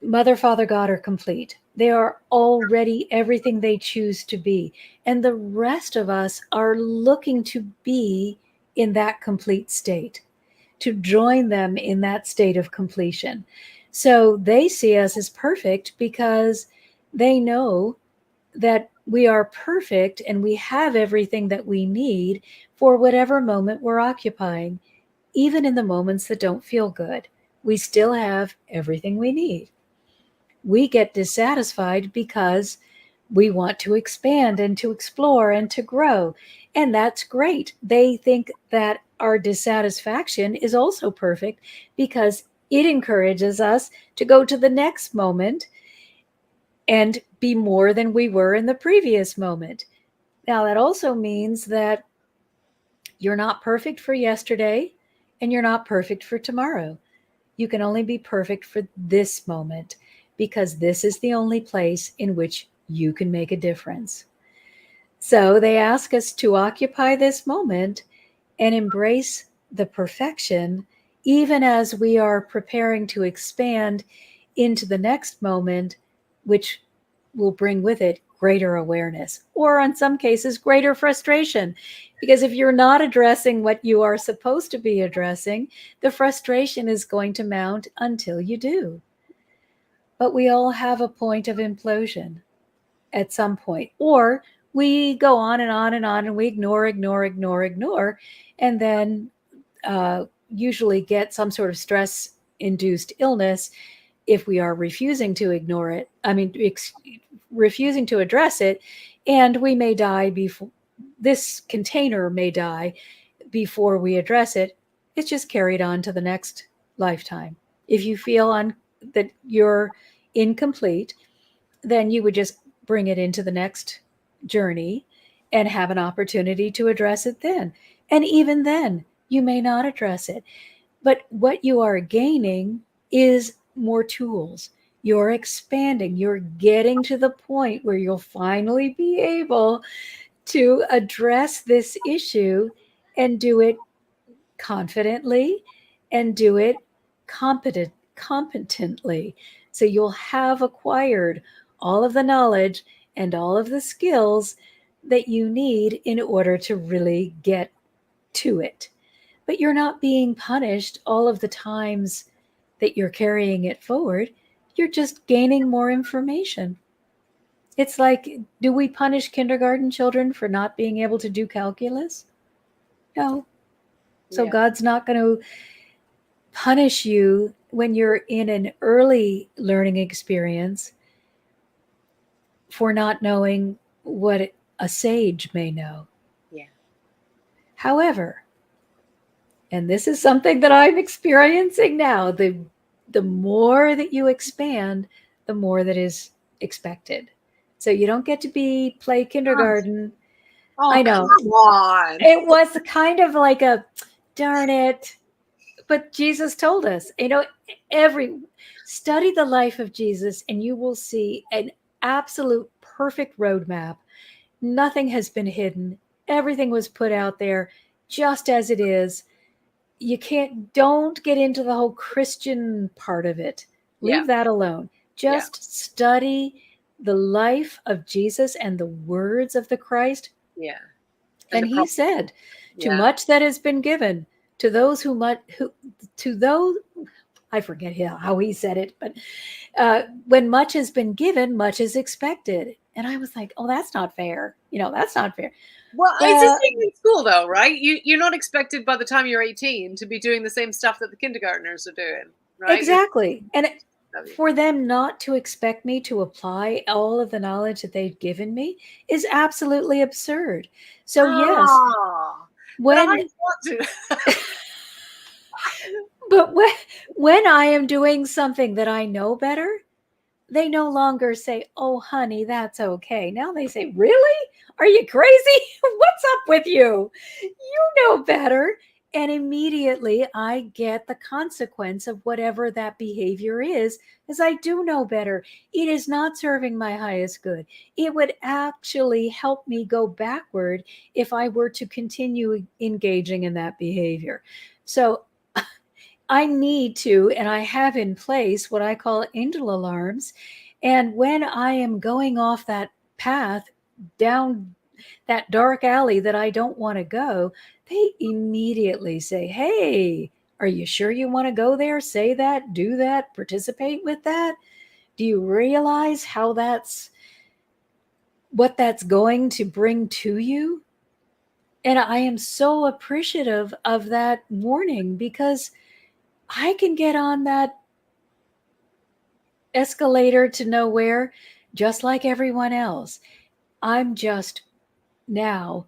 Mother, Father, God are complete. They are already everything they choose to be. And the rest of us are looking to be in that complete state, to join them in that state of completion. So they see us as perfect because they know that we are perfect and we have everything that we need for whatever moment we're occupying. Even in the moments that don't feel good, we still have everything we need. We get dissatisfied because we want to expand and to explore and to grow. And that's great. They think that our dissatisfaction is also perfect because it encourages us to go to the next moment and be more than we were in the previous moment. Now, that also means that you're not perfect for yesterday and you're not perfect for tomorrow. You can only be perfect for this moment, because this is the only place in which you can make a difference. So they ask us to occupy this moment and embrace the perfection, even as we are preparing to expand into the next moment, which will bring with it greater awareness, or in some cases, greater frustration. Because if you're not addressing what you are supposed to be addressing, the frustration is going to mount until you do. But we all have a point of implosion at some point, or we go on and on and on and we ignore, and then usually get some sort of stress-induced illness if we are refusing to ignore it. Refusing to address it, and we may die before this container may die before we address it. It's just carried on to the next lifetime. If you feel that you're incomplete, then you would just bring it into the next journey and have an opportunity to address it then. And even then, you may not address it. But what you are gaining is more tools. You're expanding. You're getting to the point where you'll finally be able to address this issue and do it confidently and do it competently. So you'll have acquired all of the knowledge and all of the skills that you need in order to really get to it. But you're not being punished all of the times that you're carrying it forward. You're just gaining more information. It's like, do we punish kindergarten children for not being able to do calculus? No. So God's not going to punish you when you're in an early learning experience for not knowing what a sage may know. Yeah. However, and this is something that I'm experiencing now, the more that you expand, the more that is expected. So you don't get to play kindergarten. Oh, I know. Come on. It was kind of like a, darn it. But Jesus told us, study the life of Jesus and you will see an absolute perfect roadmap. Nothing has been hidden. Everything was put out there just as it is. Don't get into the whole Christian part of it. Leave that alone. Just study the life of Jesus and the words of the Christ. Yeah. And he said, to much that has been given, to those I forget how he said it, but when much has been given, much is expected. And I was like, oh, that's not fair. That's not fair. Well, it's the Well, same in school, though, right? You're not expected by the time you're 18 to be doing the same stuff that the kindergartners are doing, right? exactly. And for them not to expect me to apply all of the knowledge that they've given me is absolutely absurd. So yes, But I when want to. but when I am doing something that I know better, they no longer say, "Oh, honey, that's okay." Now they say, "Really? Are you crazy? What's up with you? You know better." And immediately I get the consequence of whatever that behavior is, as I do know better. It is not serving my highest good. It would actually help me go backward if I were to continue engaging in that behavior. So I need to, and I have in place what I call angel alarms. And when I am going off that path down that dark alley that I don't want to go, they immediately say, "Hey, are you sure you want to go there? Say that, do that, participate with that. Do you realize what that's going to bring to you?" And I am so appreciative of that warning, because I can get on that escalator to nowhere just like everyone else. I'm just now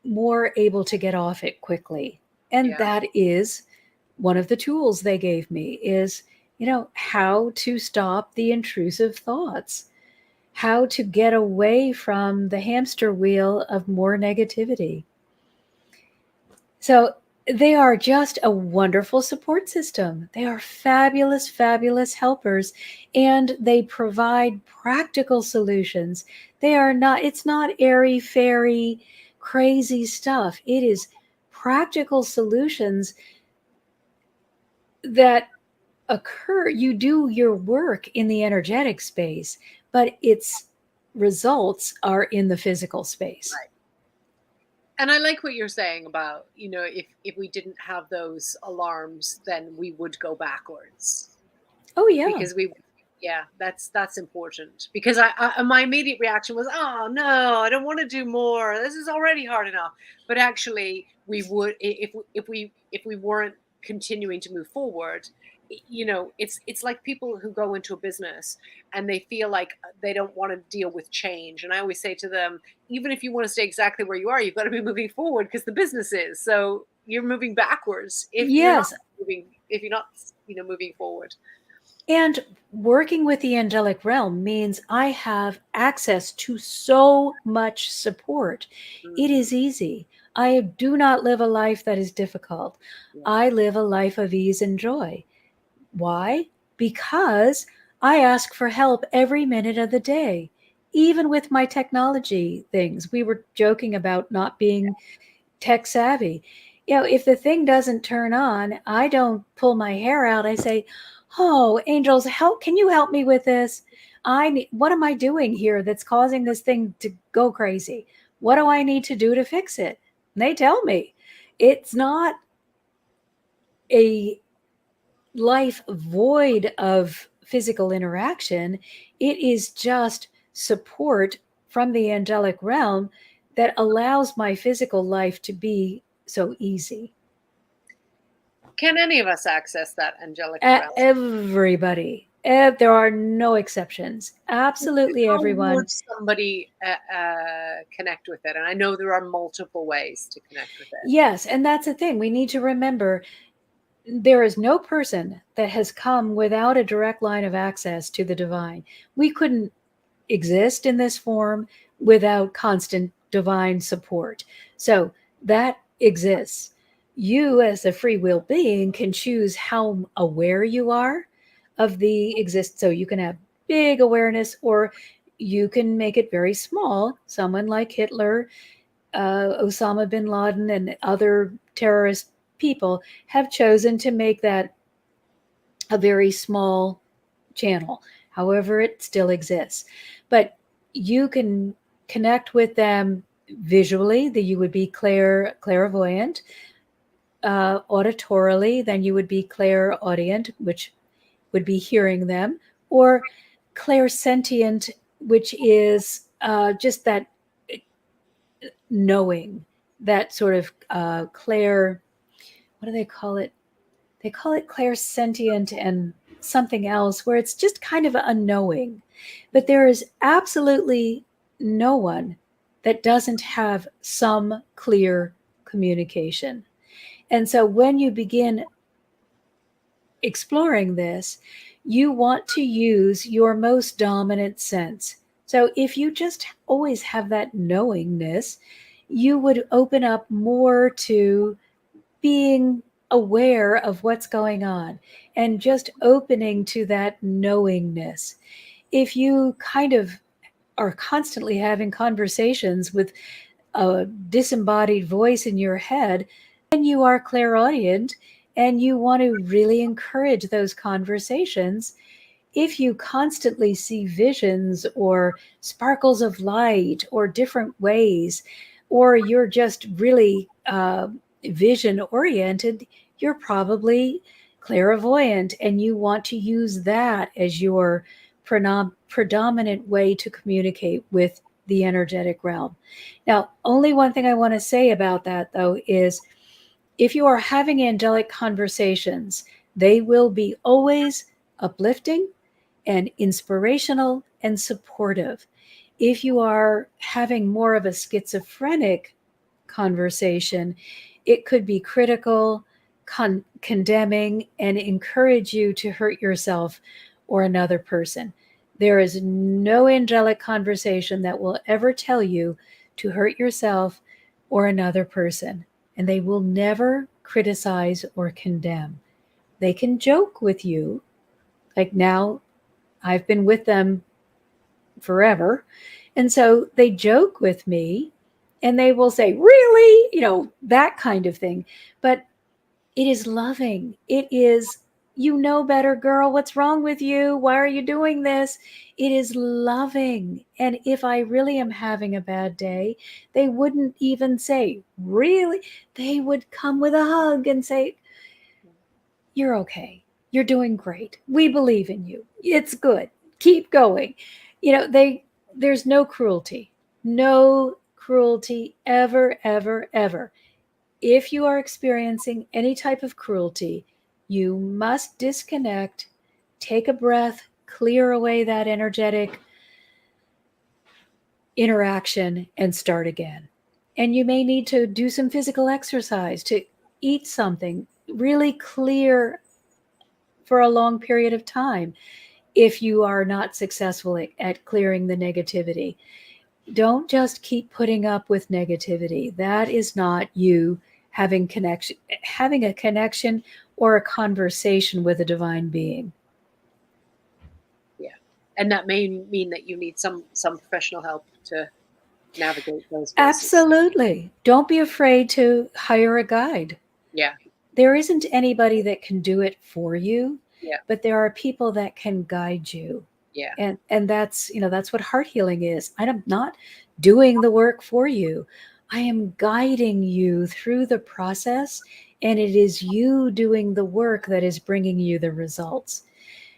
more able to get off it quickly. And Yeah. that is one of the tools they gave me, is, how to stop the intrusive thoughts, how to get away from the hamster wheel of more negativity. So they are just a wonderful support system. They are fabulous, fabulous helpers, and they provide practical solutions. It's not airy fairy, crazy stuff. It is practical solutions that occur. You do your work in the energetic space, but its results are in the physical space. Right. And I like what you're saying about, if we didn't have those alarms, then we would go backwards. Oh, yeah. Because that's important. Because my immediate reaction was, oh no, I don't want to do more. This is already hard enough. But actually, we would, if we weren't continuing to move forward. It's like people who go into a business and they feel like they don't want to deal with change. And I always say to them, even if you want to stay exactly where you are, you've got to be moving forward, because the business is. So you're moving backwards if Yes. you're not moving forward. And working with the angelic realm means I have access to so much support. It is easy. I do not live a life that is difficult. Yeah. I live a life of ease and joy. Why? Because I ask for help every minute of the day, even with my technology things. We were joking about not being tech savvy. If the thing doesn't turn on, I don't pull my hair out. I say, "Oh, angels, can you help me with this? What am I doing here that's causing this thing to go crazy? What do I need to do to fix it?" And they tell me. It's not a life void of physical interaction. It is just support from the angelic realm that allows my physical life to be so easy. Can any of us access that angelic realm? Everybody. There are no exceptions. Absolutely everyone. How would somebody connect with it? And I know there are multiple ways to connect with it. Yes, and that's the thing. We need to remember, there is no person that has come without a direct line of access to the divine. We couldn't exist in this form without constant divine support. So that exists. You, as a free will being, can choose how aware you are of the exist. So you can have big awareness, or you can make it very small. Someone like Hitler, Osama bin Laden, and other terrorist people have chosen to make that a very small channel. However, it still exists. But you can connect with them visually, that you would be clairvoyant, auditorily, then you would be clairaudient, which would be hearing them, or clairsentient, which is just that knowing, that sort of clair, what do they call it? They call it clairsentient and something else, where it's just kind of unknowing. But there is absolutely no one that doesn't have some clear communication. And so when you begin exploring this, you want to use your most dominant sense. So if you just always have that knowingness, you would open up more to being aware of what's going on and just opening to that knowingness. If you kind of are constantly having conversations with a disembodied voice in your head, then you are clairaudient and you want to really encourage those conversations. If you constantly see visions or sparkles of light or different ways, or you're just really vision oriented, you're probably clairvoyant and you want to use that as your predominant way to communicate with the energetic realm. Now, only one thing I want to say about that, though, is if you are having angelic conversations, they will be always uplifting and inspirational and supportive. If you are having more of a schizophrenic conversation, it could be critical, condemning, and encourage you to hurt yourself or another person. There is no angelic conversation that will ever tell you to hurt yourself or another person, and they will never criticize or condemn. They can joke with you. Like now, I've been with them forever, and so they joke with me and they will say, really, that kind of thing. But it is loving. It is, you know better, girl. What's wrong with you? Why are you doing this? It is loving. And if I really am having a bad day, they wouldn't even say, really? They would come with a hug and say, you're okay. You're doing great. We believe in you. It's good. Keep going. There's no cruelty. No cruelty ever, ever, ever. If you are experiencing any type of cruelty, you must disconnect, take a breath, clear away that energetic interaction, and start again. And you may need to do some physical exercise, to eat something really clear for a long period of time if you are not successful at clearing the negativity. Don't just keep putting up with negativity. That is not you having a connection or a conversation with a divine being. Yeah. And that may mean that you need some professional help to navigate those spaces. Absolutely. Don't be afraid to hire a guide. Yeah. There isn't anybody that can do it for you. Yeah. But there are people that can guide you. Yeah. And that's what heart healing is. I'm not doing the work for you. I am guiding you through the process, and it is you doing the work that is bringing you the results.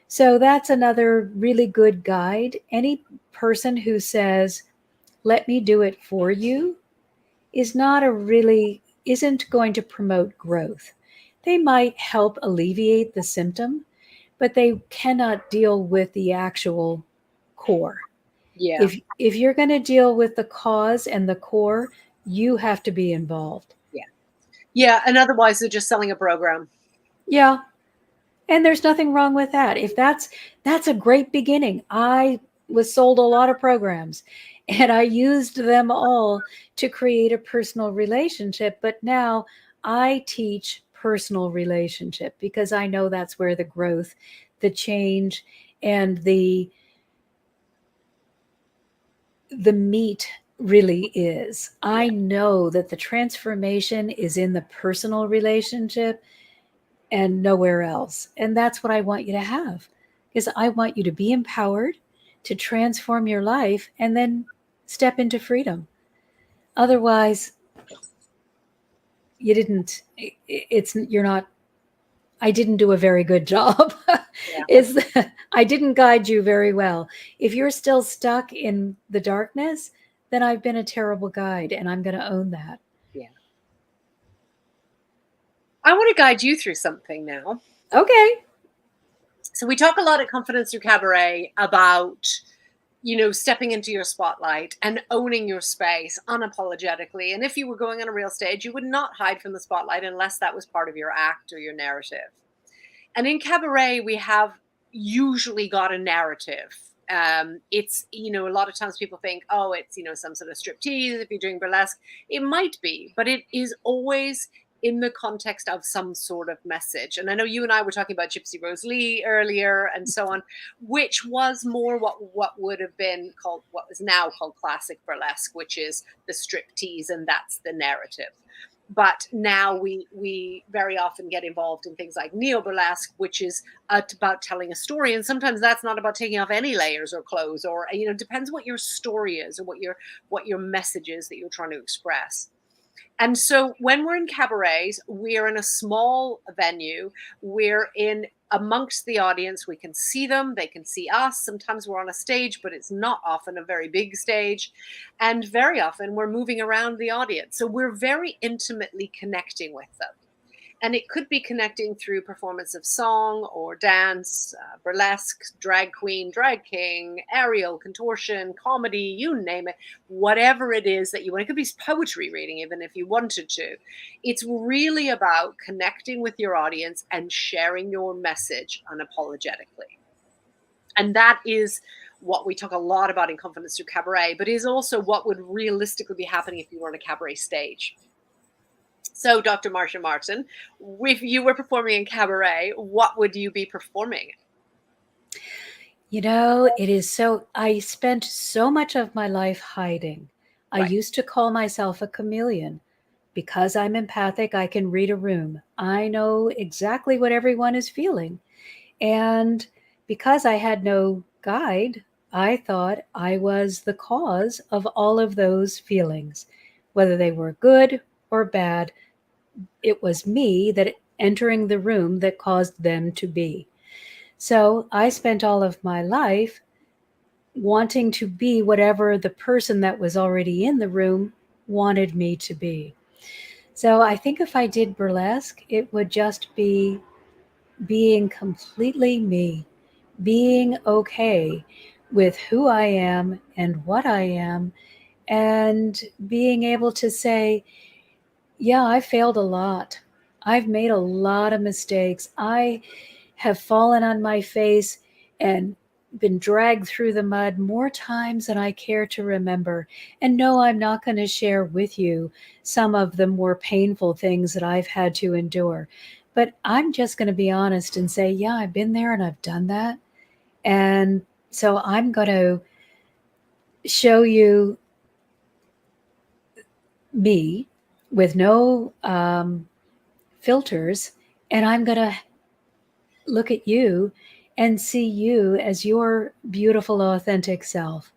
So that's another really good guide. Any person who says, let me do it for you, isn't going to promote growth. They might help alleviate the symptom, but they cannot deal with the actual core. Yeah. If you're going to deal with the cause and the core, you have to be involved. Yeah. Yeah. And otherwise they're just selling a program. Yeah. And there's nothing wrong with that. If that's a great beginning. I was sold a lot of programs and I used them all to create a personal relationship. But now I teach personal relationship because I know that's where the growth, the change, and the meat really is. I know that the transformation is in the personal relationship and nowhere else. And that's what I want you to have, because I want you to be empowered to transform your life and then step into freedom. Otherwise, you're not I didn't do a very good job. Yeah. I didn't guide you very well. If you're still stuck in the darkness, then I've been a terrible guide, and I'm going to own that. Yeah. I want to guide you through something now. Okay. So we talk a lot at Confidence Through Cabaret about, stepping into your spotlight and owning your space unapologetically. And if you were going on a real stage, you would not hide from the spotlight unless that was part of your act or your narrative. And in cabaret, we have usually got a narrative. It's, a lot of times people think, oh, it's, some sort of striptease if you're doing burlesque. It might be, but it is always in the context of some sort of message. And I know you and I were talking about Gypsy Rose Lee earlier and so on, which was more what would have been called, what is now called classic burlesque, which is the striptease, and that's the narrative. But now we very often get involved in things like neo-burlesque, which is about telling a story. And sometimes that's not about taking off any layers or clothes, or, depends what your story is or what your message is that you're trying to express. And so when we're in cabarets, we're in a small venue. We're in amongst the audience. We can see them. They can see us. Sometimes we're on a stage, but it's not often a very big stage. And very often we're moving around the audience. So we're very intimately connecting with them. And it could be connecting through performance of song or dance, burlesque, drag queen, drag king, aerial, contortion, comedy, you name it, whatever it is that you want. It could be poetry reading, even if you wanted to. It's really about connecting with your audience and sharing your message unapologetically. And that is what we talk a lot about in Confidence Through Cabaret, but is also what would realistically be happening if you were on a cabaret stage. So, Dr. Marsha Martin, if you were performing in cabaret, what would you be performing? It is so, I spent so much of my life hiding. Right. I used to call myself a chameleon. Because I'm empathic, I can read a room. I know exactly what everyone is feeling. And because I had no guide, I thought I was the cause of all of those feelings, whether they were good or bad. It was me that entering the room that caused them to be. So I spent all of my life wanting to be whatever the person that was already in the room wanted me to be. So I think if I did burlesque, it would just be being completely me, being okay with who I am and what I am, and being able to say, yeah, I failed a lot. I've made a lot of mistakes. I have fallen on my face and been dragged through the mud more times than I care to remember. And no, I'm not going to share with you some of the more painful things that I've had to endure. But I'm just going to be honest and say, yeah, I've been there and I've done that. And so I'm going to show you me with no filters, and I'm going to look at you and see you as your beautiful, authentic self.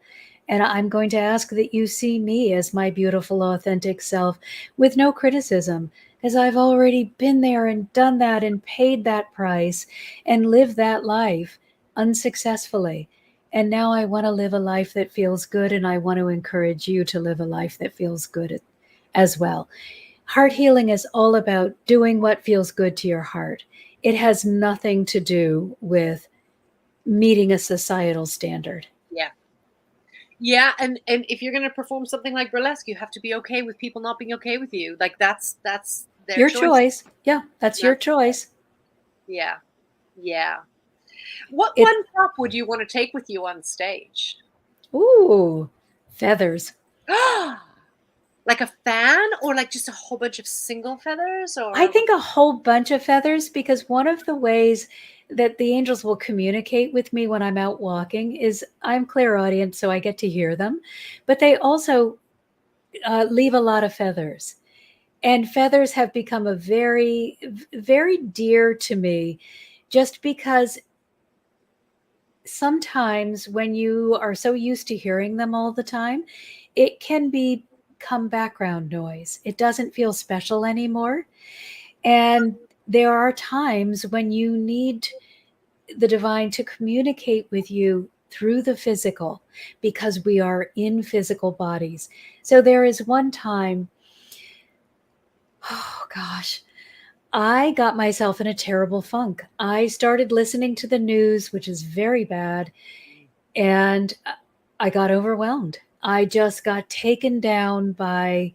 And I'm going to ask that you see me as my beautiful, authentic self with no criticism, because I've already been there and done that and paid that price and lived that life unsuccessfully. And now I want to live a life that feels good, and I want to encourage you to live a life that feels good as well. Heart healing is all about doing what feels good to your heart. It has nothing to do with meeting a societal standard. Yeah. Yeah, and if you're going to perform something like burlesque, you have to be okay with people not being okay with you. Like that's their Your choice. Yeah, that's your choice. Yeah. Yeah. What one prop would you want to take with you on stage? Ooh, feathers. Like a fan, or like just a whole bunch of single feathers? Or I think a whole bunch of feathers, because one of the ways that the angels will communicate with me when I'm out walking is I'm clairaudient, so I get to hear them, but they also leave a lot of feathers. And feathers have become a very, very dear to me, just because sometimes when you are so used to hearing them all the time, it can become background noise. It doesn't feel special anymore. And there are times when you need the divine to communicate with you through the physical, because we are in physical bodies. So there is one time, oh gosh, I got myself in a terrible funk. I started listening to the news, which is very bad, and I got overwhelmed. I just got taken down by,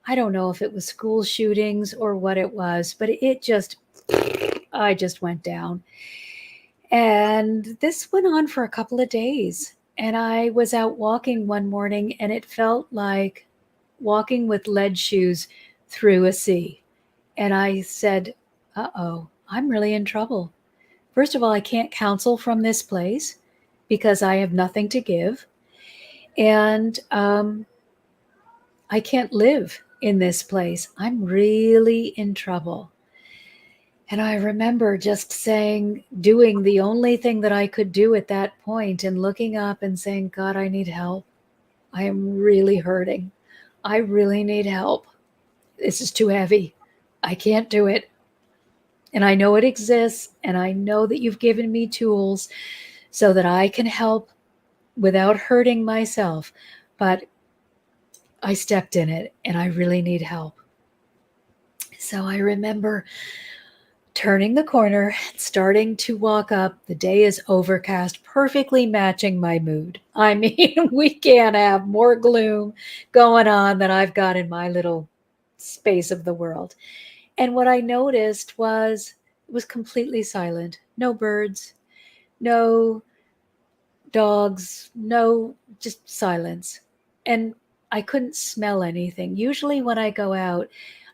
I don't know if it was school shootings or what it was, but I just went down. And this went on for a couple of days. And I was out walking one morning, and it felt like walking with lead shoes through a sea. And I said, uh-oh, I'm really in trouble. First of all, I can't counsel from this place because I have nothing to give. And I can't live in this place. I'm really in trouble. And I remember just doing the only thing that I could do at that point, and looking up and saying, God, I need help. I am really hurting. I really need help. This is too heavy. I can't do it. And I know it exists, and I know that you've given me tools so that I can help without hurting myself. But I stepped in it, and I really need help. So I remember turning the corner and starting to walk up. The day is overcast, perfectly matching my mood. I mean, we can't have more gloom going on than I've got in my little space of the world. And what I noticed was it was completely silent. No birds, no dogs, no, just silence. And I couldn't smell anything. Usually when I go out,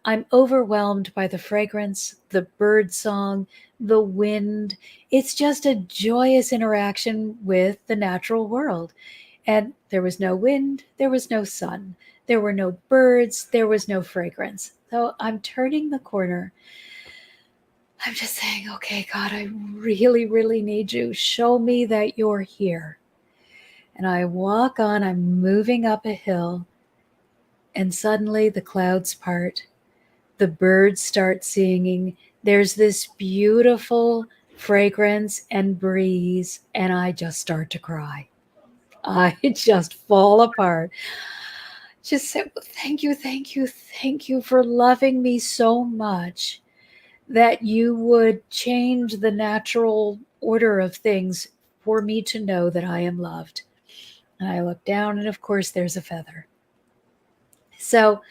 I'm overwhelmed by the fragrance, the bird song, the wind. It's just a joyous interaction with the natural world. And there was no wind, there was no sun, there were no birds, there was no fragrance. So I'm turning the corner. I'm just saying, okay, God, I really, really need you. Show me that you're here. And I walk on, I'm moving up a hill, and suddenly the clouds part. The birds start singing. There's this beautiful fragrance and breeze, and I just start to cry. I just fall apart. Just say, well, thank you, thank you, thank you for loving me so much that you would change the natural order of things for me to know that I am loved. And I look down, and of course, there's a feather. So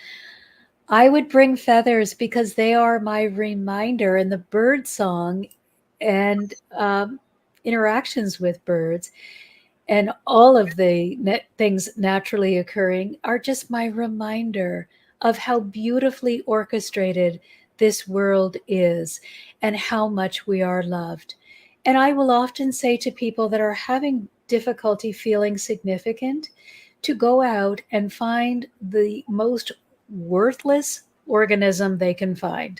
I would bring feathers because they are my reminder, and the bird song and interactions with birds and all of the things naturally occurring are just my reminder of how beautifully orchestrated this world is and how much we are loved. And I will often say to people that are having difficulty feeling significant to go out and find the most worthless organism they can find,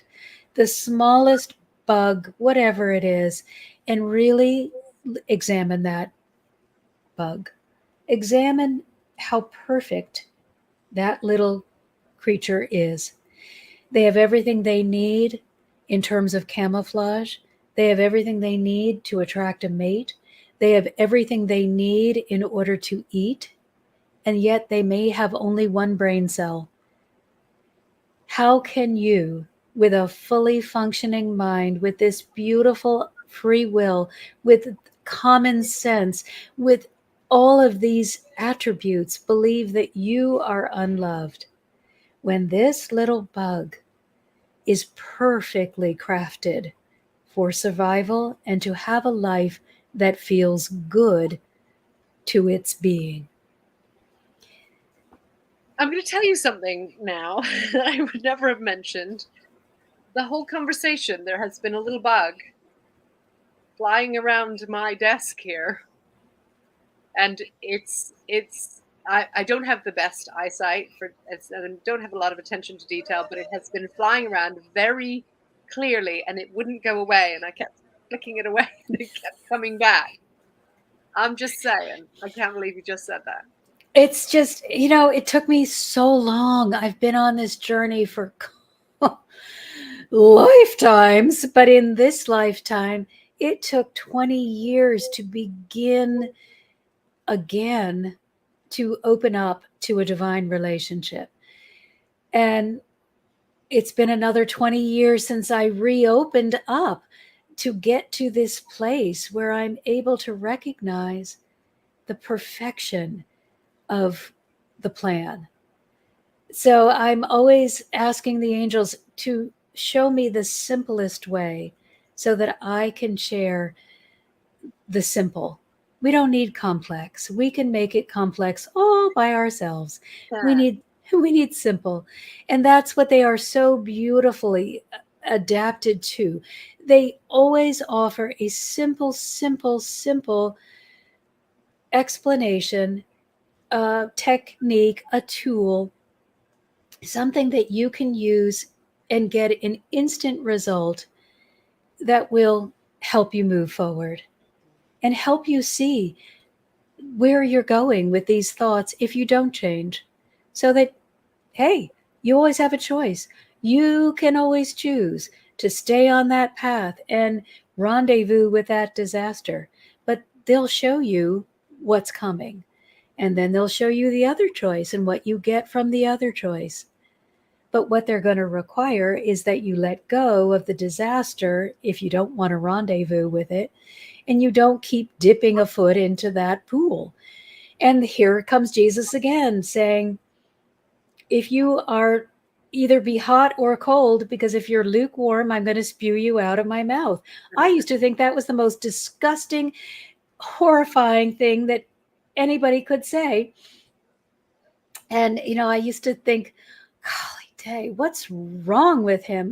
the smallest bug, whatever it is, and really examine that bug. Examine how perfect that little creature is. They have everything they need in terms of camouflage. They have everything they need to attract a mate. They have everything they need in order to eat. And yet they may have only one brain cell. How can you, with a fully functioning mind, with this beautiful free will, with common sense, with all of these attributes, believe that you are unloved when this little bug is perfectly crafted for survival and to have a life that feels good to its being? I'm going to tell you something now that I would never have mentioned. The whole conversation, there has been a little bug flying around my desk here. And I don't have the best eyesight and don't have a lot of attention to detail, but it has been flying around very clearly, and it wouldn't go away. And I kept flicking it away, and it kept coming back. I'm just saying, I can't believe you just said that. It's just, it took me so long. I've been on this journey for lifetimes, but in this lifetime, it took 20 years to begin again to open up to a divine relationship. And it's been another 20 years since I reopened up to get to this place where I'm able to recognize the perfection of the plan. So I'm always asking the angels to show me the simplest way so that I can share the simple. We don't need complex. We can make it complex all by ourselves. We Yeah. need simple. And that's what they are so beautifully adapted to. They always offer a simple, simple, simple explanation, a technique, a tool, something that you can use and get an instant result that will help you move forward and help you see where you're going with these thoughts if you don't change. So that, hey, you always have a choice. You can always choose to stay on that path and rendezvous with that disaster. But they'll show you what's coming. And then they'll show you the other choice and what you get from the other choice. But what they're going to require is that you let go of the disaster if you don't want to rendezvous with it, and you don't keep dipping a foot into that pool. And here comes Jesus again saying, if you are either be hot or cold, because if you're lukewarm, I'm going to spew you out of my mouth. I used to think that was the most disgusting, horrifying thing that anybody could say. And, I used to think, golly day, what's wrong with him?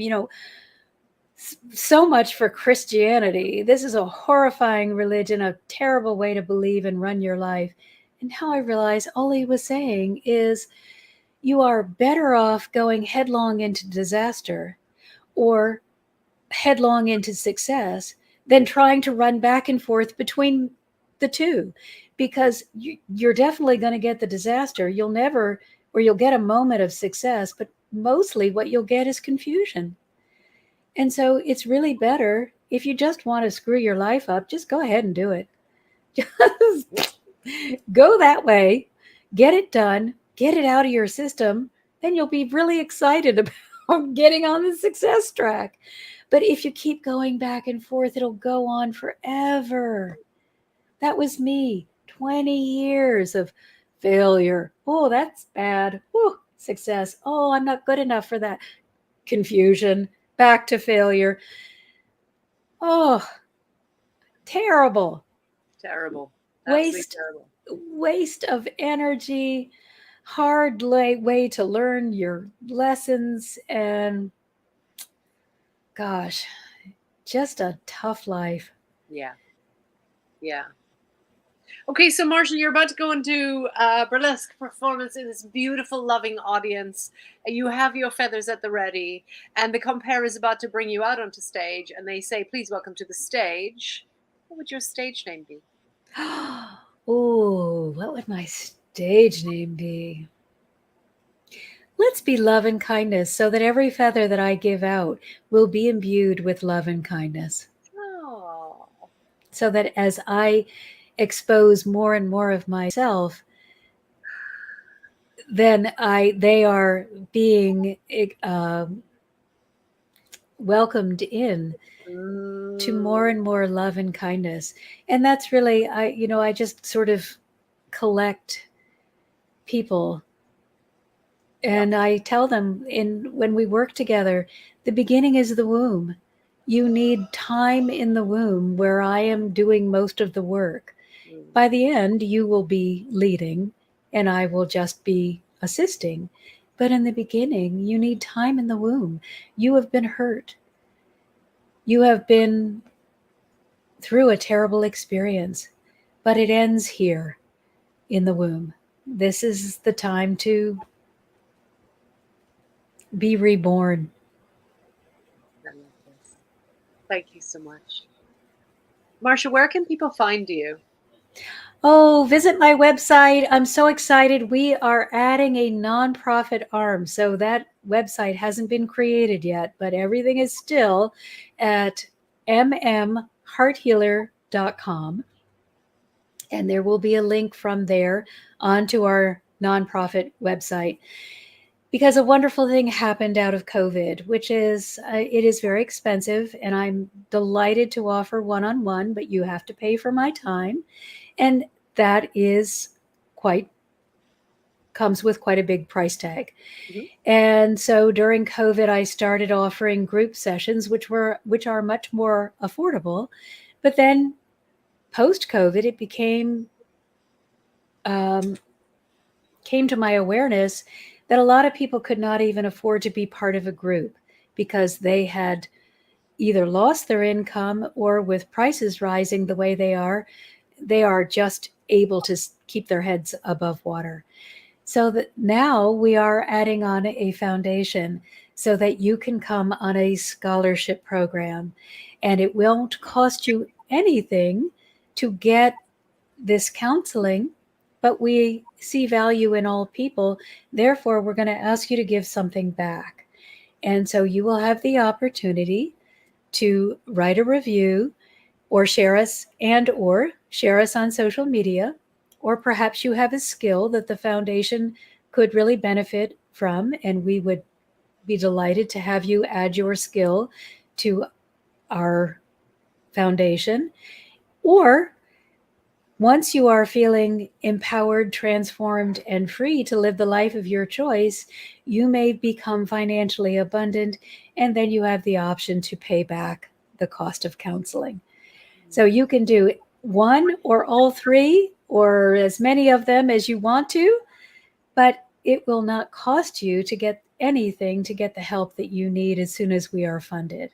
So much for Christianity. This is a horrifying religion, a terrible way to believe and run your life. And now I realize all he was saying is you are better off going headlong into disaster or headlong into success than trying to run back and forth between the two, because you're definitely going to get the disaster. You'll get a moment of success, but mostly what you'll get is confusion. And so it's really better if you just want to screw your life up, just go ahead and do it. Just go that way, get it done, get it out of your system. Then you'll be really excited about getting on the success track. But if you keep going back and forth, it'll go on forever. That was me, 20 years of failure. Oh, that's bad. Oh, success. Oh, I'm not good enough for that. Confusion. Back to failure. Oh, terrible. Terrible. Waste of energy, hard way to learn your lessons, and gosh, just a tough life. Yeah. Okay, so Marcia, you're about to go into a burlesque performance in this beautiful, loving audience. You have your feathers at the ready, and the compere is about to bring you out onto stage, and they say, please welcome to the stage. What would your stage name be? Oh, what would my stage name be? Let's be love and kindness, so that every feather that I give out will be imbued with love and kindness. Oh. So that as I expose more and more of myself, then they are being welcomed in to more and more love and kindness. And that's really, I just sort of collect people, and I tell them when we work together, the beginning is the womb. You need time in the womb where I am doing most of the work. By the end, you will be leading and I will just be assisting. But in the beginning, you need time in the womb. You have been hurt. You have been through a terrible experience, but it ends here in the womb. This is the time to be reborn. I love this. Thank you so much. Marcia, where can people find you? Oh, visit my website. I'm so excited. We are adding a nonprofit arm. So that website hasn't been created yet, but everything is still at mmhearthealer.com. And there will be a link from there onto our nonprofit website. Because a wonderful thing happened out of COVID, which is it is very expensive, and I'm delighted to offer one-on-one, but you have to pay for my time, and that is comes with quite a big price tag. Mhm. And so during COVID, I started offering group sessions, which are much more affordable. But then post-COVID, it came to my awareness that a lot of people could not even afford to be part of a group because they had either lost their income, or with prices rising the way they are just able to keep their heads above water. So that now we are adding on a foundation so that you can come on a scholarship program, and it won't cost you anything to get this counseling, but we see value in all people. Therefore, we're going to ask you to give something back. And so you will have the opportunity to write a review or share us on social media, or perhaps you have a skill that the foundation could really benefit from, and we would be delighted to have you add your skill to our foundation. Or once you are feeling empowered, transformed, and free to live the life of your choice, you may become financially abundant, and then you have the option to pay back the cost of counseling. So you can do one or all three, or as many of them as you want to, but it will not cost you to get anything to get the help that you need as soon as we are funded.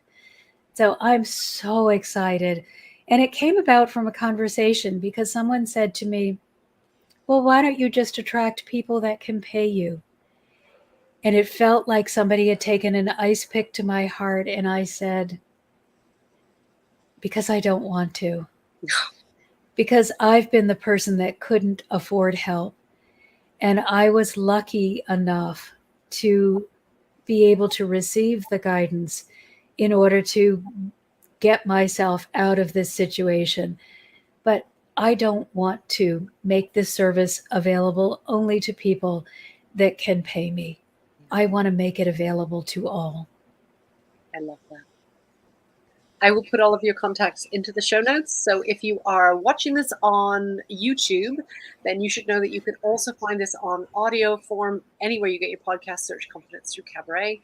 So I'm so excited. And it came about from a conversation because someone said to me, well, why don't you just attract people that can pay you? And it felt like somebody had taken an ice pick to my heart. And I said, because I don't want to. Because I've been the person that couldn't afford help. And I was lucky enough to be able to receive the guidance in order to get myself out of this situation. But I don't want to make this service available only to people that can pay me. I want to make it available to all. I love that. I will put all of your contacts into the show notes. So if you are watching this on YouTube, then you should know that you can also find this on audio form anywhere you get your podcast. Search Confidence Through Cabaret.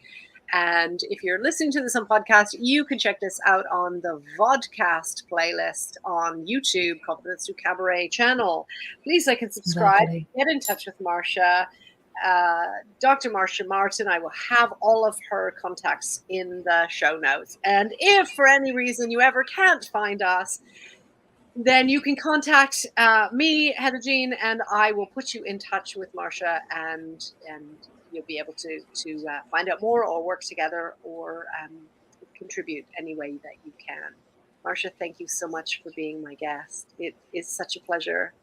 And if you're listening to this on podcast, you can check this out on the Vodcast playlist on YouTube, Confidence Through Cabaret channel. Please like and subscribe. Lovely. Get in touch with Marsha. Dr. Marsha Martin. I will have all of her contacts in the show notes. And if for any reason you ever can't find us, then you can contact me, Heather Jean, and I will put you in touch with Marsha, and you'll be able to find out more, or work together, or contribute any way that you can. Marsha, thank you so much for being my guest. It is such a pleasure.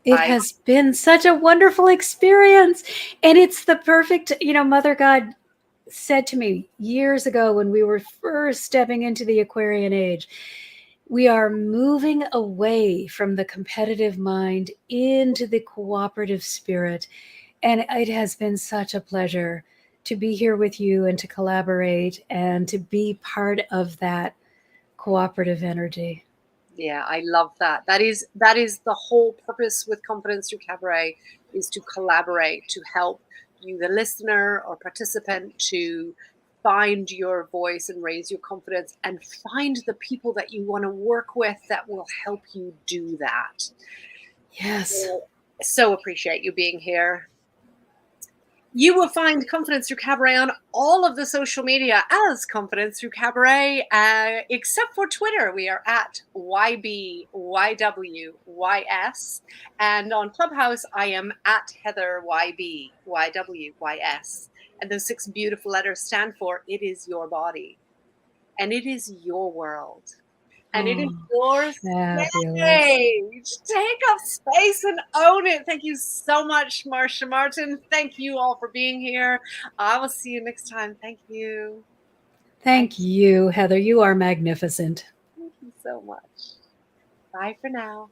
It has been such a wonderful experience. And it's the perfect, Mother God said to me years ago when we were first stepping into the Aquarian age, we are moving away from the competitive mind into the cooperative spirit. And it has been such a pleasure to be here with you and to collaborate and to be part of that cooperative energy. Yeah, I love that. That is the whole purpose with Confidence Through Cabaret, is to collaborate, to help you, the listener or participant, to find your voice and raise your confidence, and find the people that you want to work with that will help you do that. Yes. So appreciate you being here. You will find Confidence Through Cabaret on all of the social media as Confidence Through Cabaret, except for Twitter. We are at YBYWYS. And on Clubhouse, I am at Heather YBYWYS. And those 6 beautiful letters stand for It Is Your Body. And it is your world. And it is Oh, yours. fabulous. Stage. Take up space and own it. Thank you so much, Marsha Martin. Thank you all for being here. I will see you next time. Thank you. Thank you, Heather. You are magnificent. Thank you so much. Bye for now.